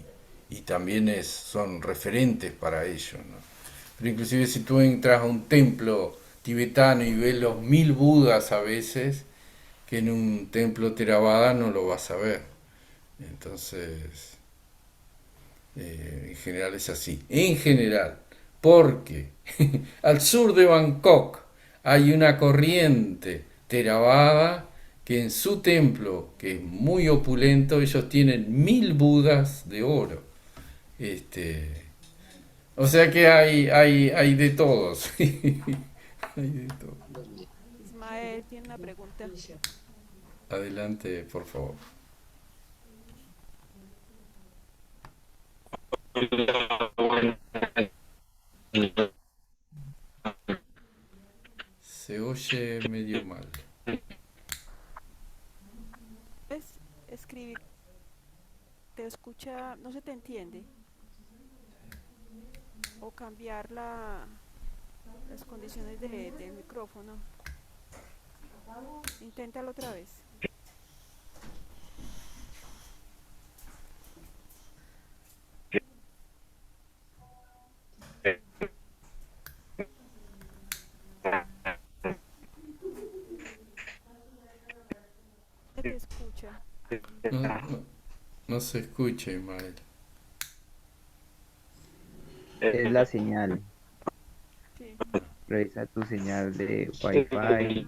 y también son referentes para ellos, ¿no? Pero inclusive si tú entras a un templo tibetano y ves los 1000 Budas a veces, que en un templo Theravada no lo vas a ver. Entonces, en general es así. En general, porque al sur de Bangkok hay una corriente Theravada que en su templo, que es muy opulento, ellos tienen 1000 Budas de oro. Este, o sea que hay de todos. Hay de todo. Ismael tiene una pregunta. Adelante, por favor. Se oye medio mal. Es escribir, te escucha, no se te entiende. O cambiar las condiciones del micrófono. Inténtalo otra vez. Se te escucha. No, no se escucha, Ismael. Es la señal. Sí. Revisa tu señal de Wi-Fi.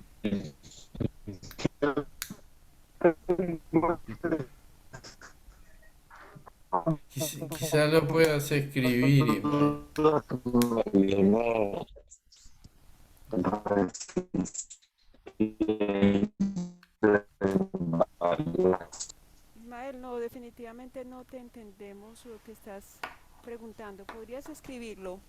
Quizá lo puedas escribir, Ismael. Ismael, no, definitivamente no te entendemos lo que estás preguntando. ¿Podrías escribirlo?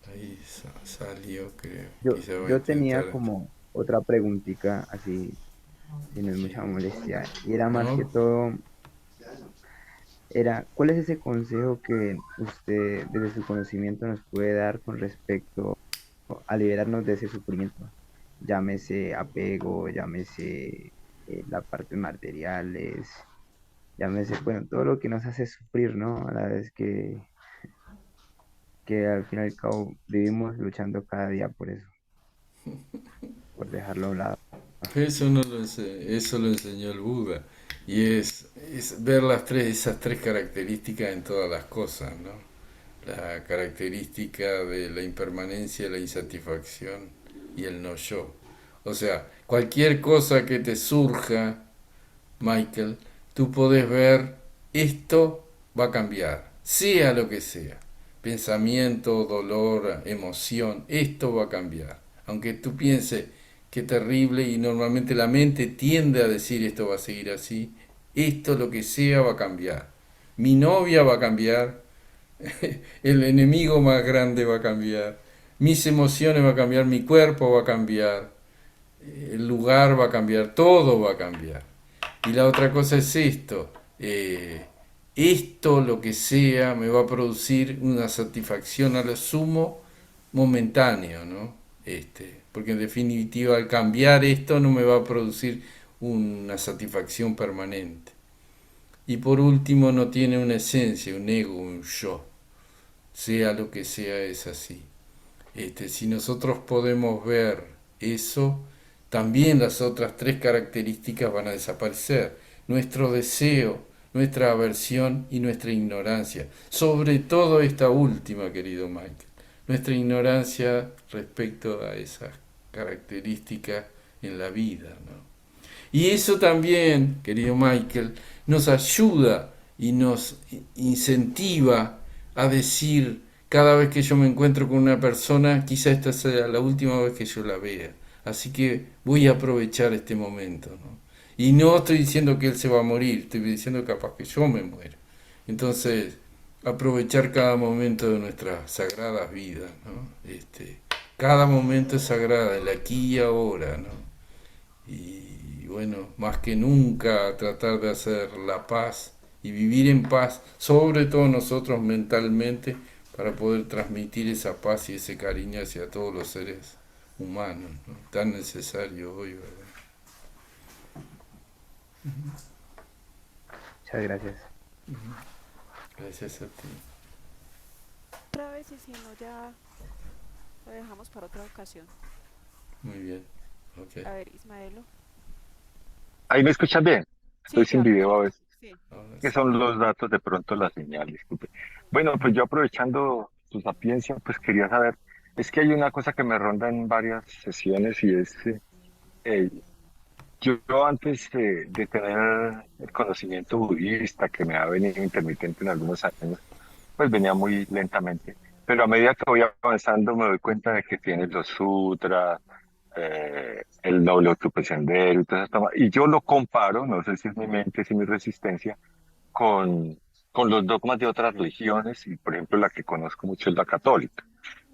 Ahí salió, creo. Yo, Quizá va a yo tenía intentar. como otra preguntita, así, si no es mucha molestia, y era más que ¿No? todo, ¿cuál es ese consejo que usted desde su conocimiento nos puede dar con respecto a liberarnos de ese sufrimiento? Llámese apego, llámese las partes materiales, llámese, bueno, todo lo que nos hace sufrir, ¿no? A la vez que al fin y al cabo vivimos luchando cada día por eso, por dejarlo a un lado. Eso no lo eso lo enseñó el Buda. Y es ver esas tres características en todas las cosas, ¿no? La característica de la impermanencia, la insatisfacción y el no yo. O sea, cualquier cosa que te surja, Michael, tú podés ver, esto va a cambiar, sea lo que sea. Pensamiento, dolor, emoción, esto va a cambiar. Aunque tú pienses qué terrible y normalmente la mente tiende a decir esto va a seguir así, esto lo que sea va a cambiar. Mi novia va a cambiar, el enemigo más grande va a cambiar, mis emociones va a cambiar, mi cuerpo va a cambiar, el lugar va a cambiar, todo va a cambiar. Y la otra cosa es esto, esto lo que sea me va a producir una satisfacción a lo sumo momentáneo, ¿no? Porque en definitiva al cambiar esto no me va a producir una satisfacción permanente. Y por último no tiene una esencia, un ego, un yo. Sea lo que sea es así. Si nosotros podemos ver eso, también las otras tres características van a desaparecer. Nuestro deseo, nuestra aversión y nuestra ignorancia. Sobre todo esta última, querido Michael. Nuestra ignorancia respecto a esas características en la vida, ¿no? Y eso también, querido Michael, nos ayuda y nos incentiva a decir cada vez que yo me encuentro con una persona, quizá esta sea la última vez que yo la vea. Así que voy a aprovechar este momento, ¿no? Y no estoy diciendo que él se va a morir, estoy diciendo capaz que yo me muero. Entonces, aprovechar cada momento de nuestras sagradas vidas, ¿no? Cada momento es sagrado, el aquí y ahora, ¿no? Y bueno, más que nunca tratar de hacer la paz y vivir en paz, sobre todo nosotros mentalmente, para poder transmitir esa paz y ese cariño hacia todos los seres humanos, ¿no? Tan necesario hoy, ¿verdad? Muchas gracias. Gracias a ti. Otra vez y si no ya lo dejamos para otra ocasión. Muy bien. Ok. A ver, Ismaelo. Ahí me escuchan bien. Estoy Sí, sin ya, video a perfecto. veces. Sí. Ahora Que sí. son los datos de pronto la señal, disculpe. Bueno, pues yo aprovechando tu sapiencia, pues quería saber, es que hay una cosa que me ronda en varias sesiones y es, eh, yo antes de tener el conocimiento budista que me ha venido intermitente en algunos años, pues venía muy lentamente. Pero a medida que voy avanzando me doy cuenta de que tienes los sutras, el doble octuple sendero y todo eso. Y yo lo comparo, no sé si es mi mente, si es mi resistencia, con, con los dogmas de otras religiones y, por ejemplo, la que conozco mucho es la católica.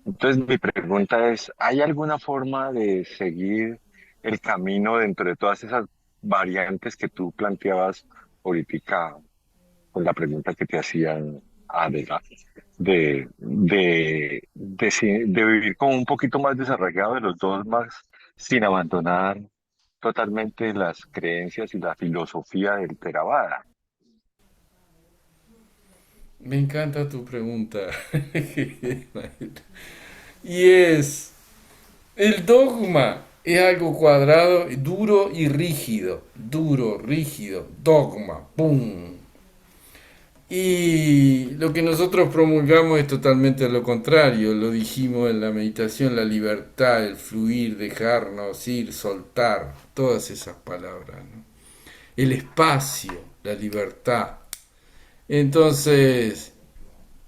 Entonces, mi pregunta es, ¿hay alguna forma de seguir el camino dentro de todas esas variantes que tú planteabas ahorita con la pregunta que te hacían de vivir como un poquito más desarraigado de los dogmas sin abandonar totalmente las creencias y la filosofía del Theravada? Me encanta tu pregunta. Y es, el dogma es algo cuadrado, duro y rígido. Duro, rígido, dogma, ¡pum! Y lo que nosotros promulgamos es totalmente lo contrario. Lo dijimos en la meditación, la libertad, el fluir, dejarnos ir, soltar, todas esas palabras, ¿no? El espacio, la libertad. Entonces,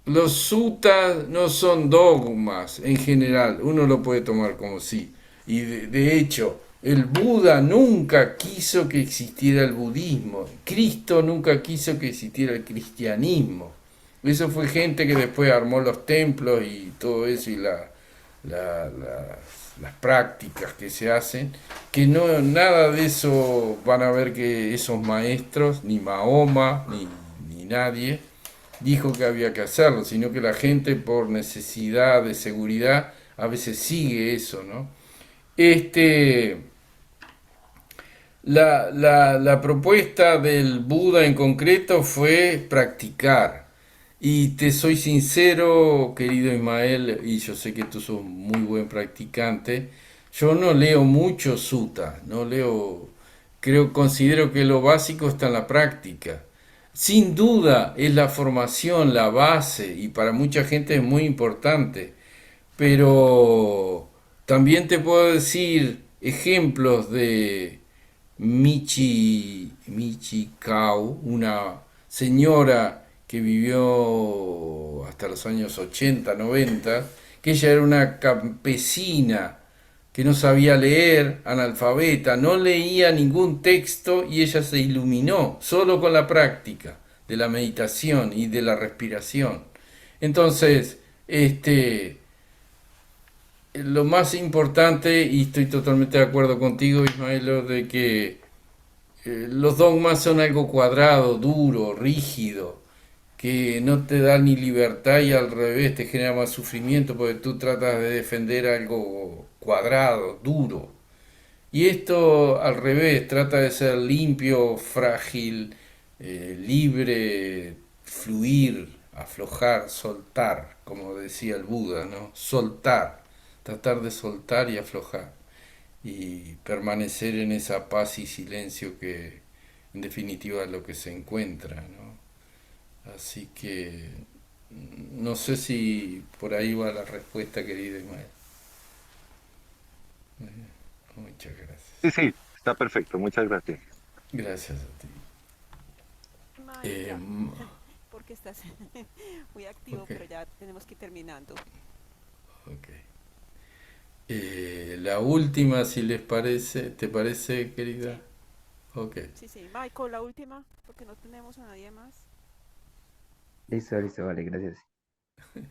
los suttas no son dogmas en general, uno lo puede tomar como sí. Y de hecho, el Buda nunca quiso que existiera el budismo, Cristo nunca quiso que existiera el cristianismo. Eso fue gente que después armó los templos y todo eso y las prácticas que se hacen, que no nada de eso van a ver que esos maestros, ni Mahoma, ni nadie, dijo que había que hacerlo, sino que la gente por necesidad de seguridad a veces sigue eso, ¿no? Este, la propuesta del Buda en concreto fue practicar. Y te soy sincero, querido Ismael, y yo sé que tú sos muy buen practicante, yo no leo mucho sutta, no leo, considero que lo básico está en la práctica. Sin duda es la formación, la base, y para mucha gente es muy importante, pero también te puedo decir ejemplos de Michi Kau, una señora que vivió hasta los años 80 90, que ella era una campesina que no sabía leer, analfabeta, no leía ningún texto y ella se iluminó solo con la práctica de la meditación y de la respiración. Entonces, lo más importante, y estoy totalmente de acuerdo contigo, Ismael, de que los dogmas son algo cuadrado, duro, rígido, que no te da ni libertad y al revés te genera más sufrimiento porque tú tratas de defender algo cuadrado, duro. Y esto al revés, trata de ser limpio, frágil, libre, fluir, aflojar, soltar, como decía el Buda, ¿no? Soltar, tratar de soltar y aflojar y permanecer en esa paz y silencio que en definitiva es lo que se encuentra, ¿no? Así que no sé si por ahí va la respuesta, querido Ismael. Muchas Sí, gracias. sí, está perfecto. Muchas gracias. Gracias a ti. Ismael, Eh, ya, porque estás muy activo, Ok, pero ya tenemos que ir terminando. ok. La última, si les parece, ¿te parece, querida? Sí, Ok. sí, sí. Michael, la última, porque no tenemos a nadie más. Listo, listo, vale, gracias.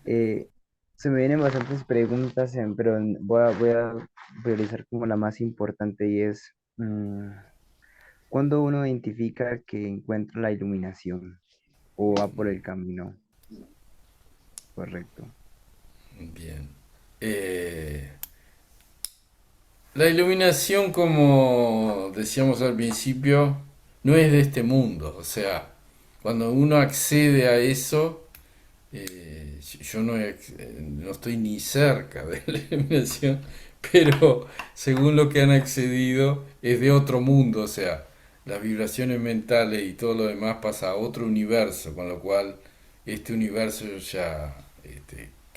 Eh, Se me vienen bastantes preguntas, pero voy a priorizar como la más importante y es, ¿cuándo uno identifica que encuentra la iluminación o va por el camino correcto? Bien. Eh, la iluminación, como decíamos al principio, no es de este mundo. O sea, cuando uno accede a eso, yo no, no estoy ni cerca de la iluminación, pero según lo que han accedido, es de otro mundo. O sea, las vibraciones mentales y todo lo demás pasa a otro universo, con lo cual este universo ya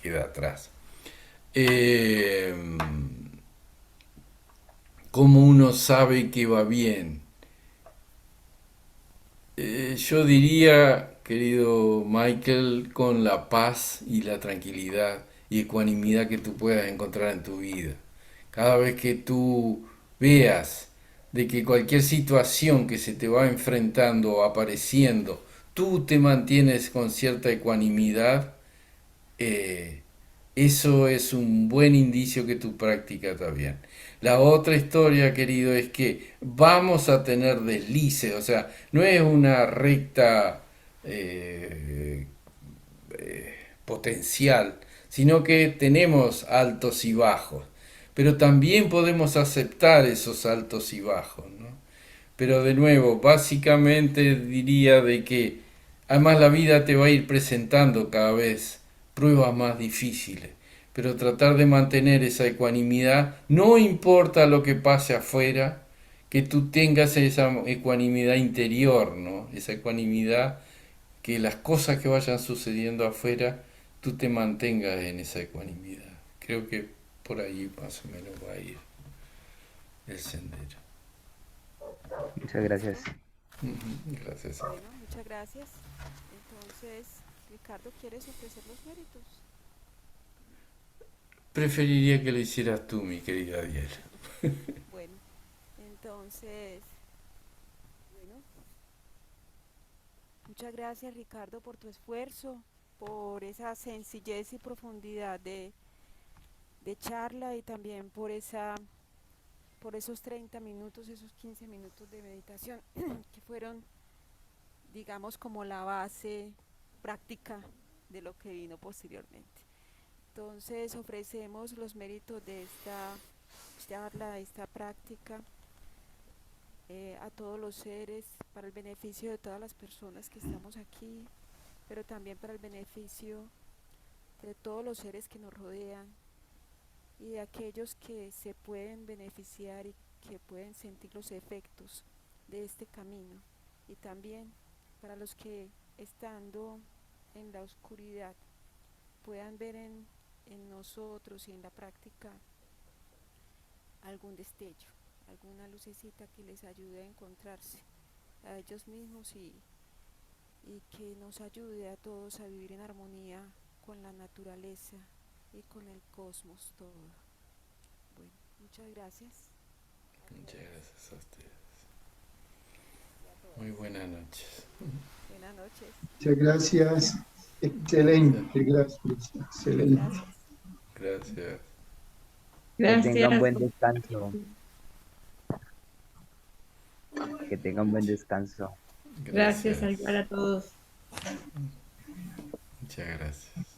queda atrás. Eh, ¿Cómo uno sabe que va bien? Yo diría, querido Michael, con la paz y la tranquilidad y ecuanimidad que tú puedas encontrar en tu vida. Cada vez que tú veas de que cualquier situación que se te va enfrentando o apareciendo, tú te mantienes con cierta ecuanimidad, eh, eso es un buen indicio que tu práctica está bien. La otra historia, querido, es que vamos a tener deslices, o sea, no es una recta eh, potencial, sino que tenemos altos y bajos, pero también podemos aceptar esos altos y bajos, ¿no? Pero de nuevo, básicamente diría de que además la vida te va a ir presentando cada vez pruebas más difíciles, pero tratar de mantener esa ecuanimidad, no importa lo que pase afuera, que tú tengas esa ecuanimidad interior, ¿no? Esa ecuanimidad, que las cosas que vayan sucediendo afuera, tú te mantengas en esa ecuanimidad. Creo que por ahí más o menos va a ir el sendero. Muchas gracias. Listo. Ujú, gracias a ti. Bueno, muchas gracias. Entonces, Ricardo, ¿quieres ofrecer los méritos? Preferiría que lo hicieras tú, mi querida Diel. Bueno, entonces, bueno, muchas gracias, Ricardo, por tu esfuerzo, por esa sencillez y profundidad de charla y también por por esos 30 minutos, esos 15 minutos de meditación que fueron, digamos, como la base práctica de lo que vino posteriormente. Entonces ofrecemos los méritos de esta charla, de esta práctica, a todos los seres, para el beneficio de todas las personas que estamos aquí, pero también para el beneficio de todos los seres que nos rodean y de aquellos que se pueden beneficiar y que pueden sentir los efectos de este camino. Y también para los que estando en la oscuridad puedan ver en nosotros y en la práctica algún destello, alguna lucecita que les ayude a encontrarse a ellos mismos y que nos ayude a todos a vivir en armonía con la naturaleza y con el cosmos todo. Bueno, muchas gracias a Muchas todos gracias a ustedes. y a Muy todas. buenas noches. Buenas noches. Muchas gracias. Gracias. Excelente, gracias. Excelente. Gracias. Gracias. Que tengan Gracias. buen descanso. Que tengan buen descanso. Gracias Gracias. a todos. Muchas gracias.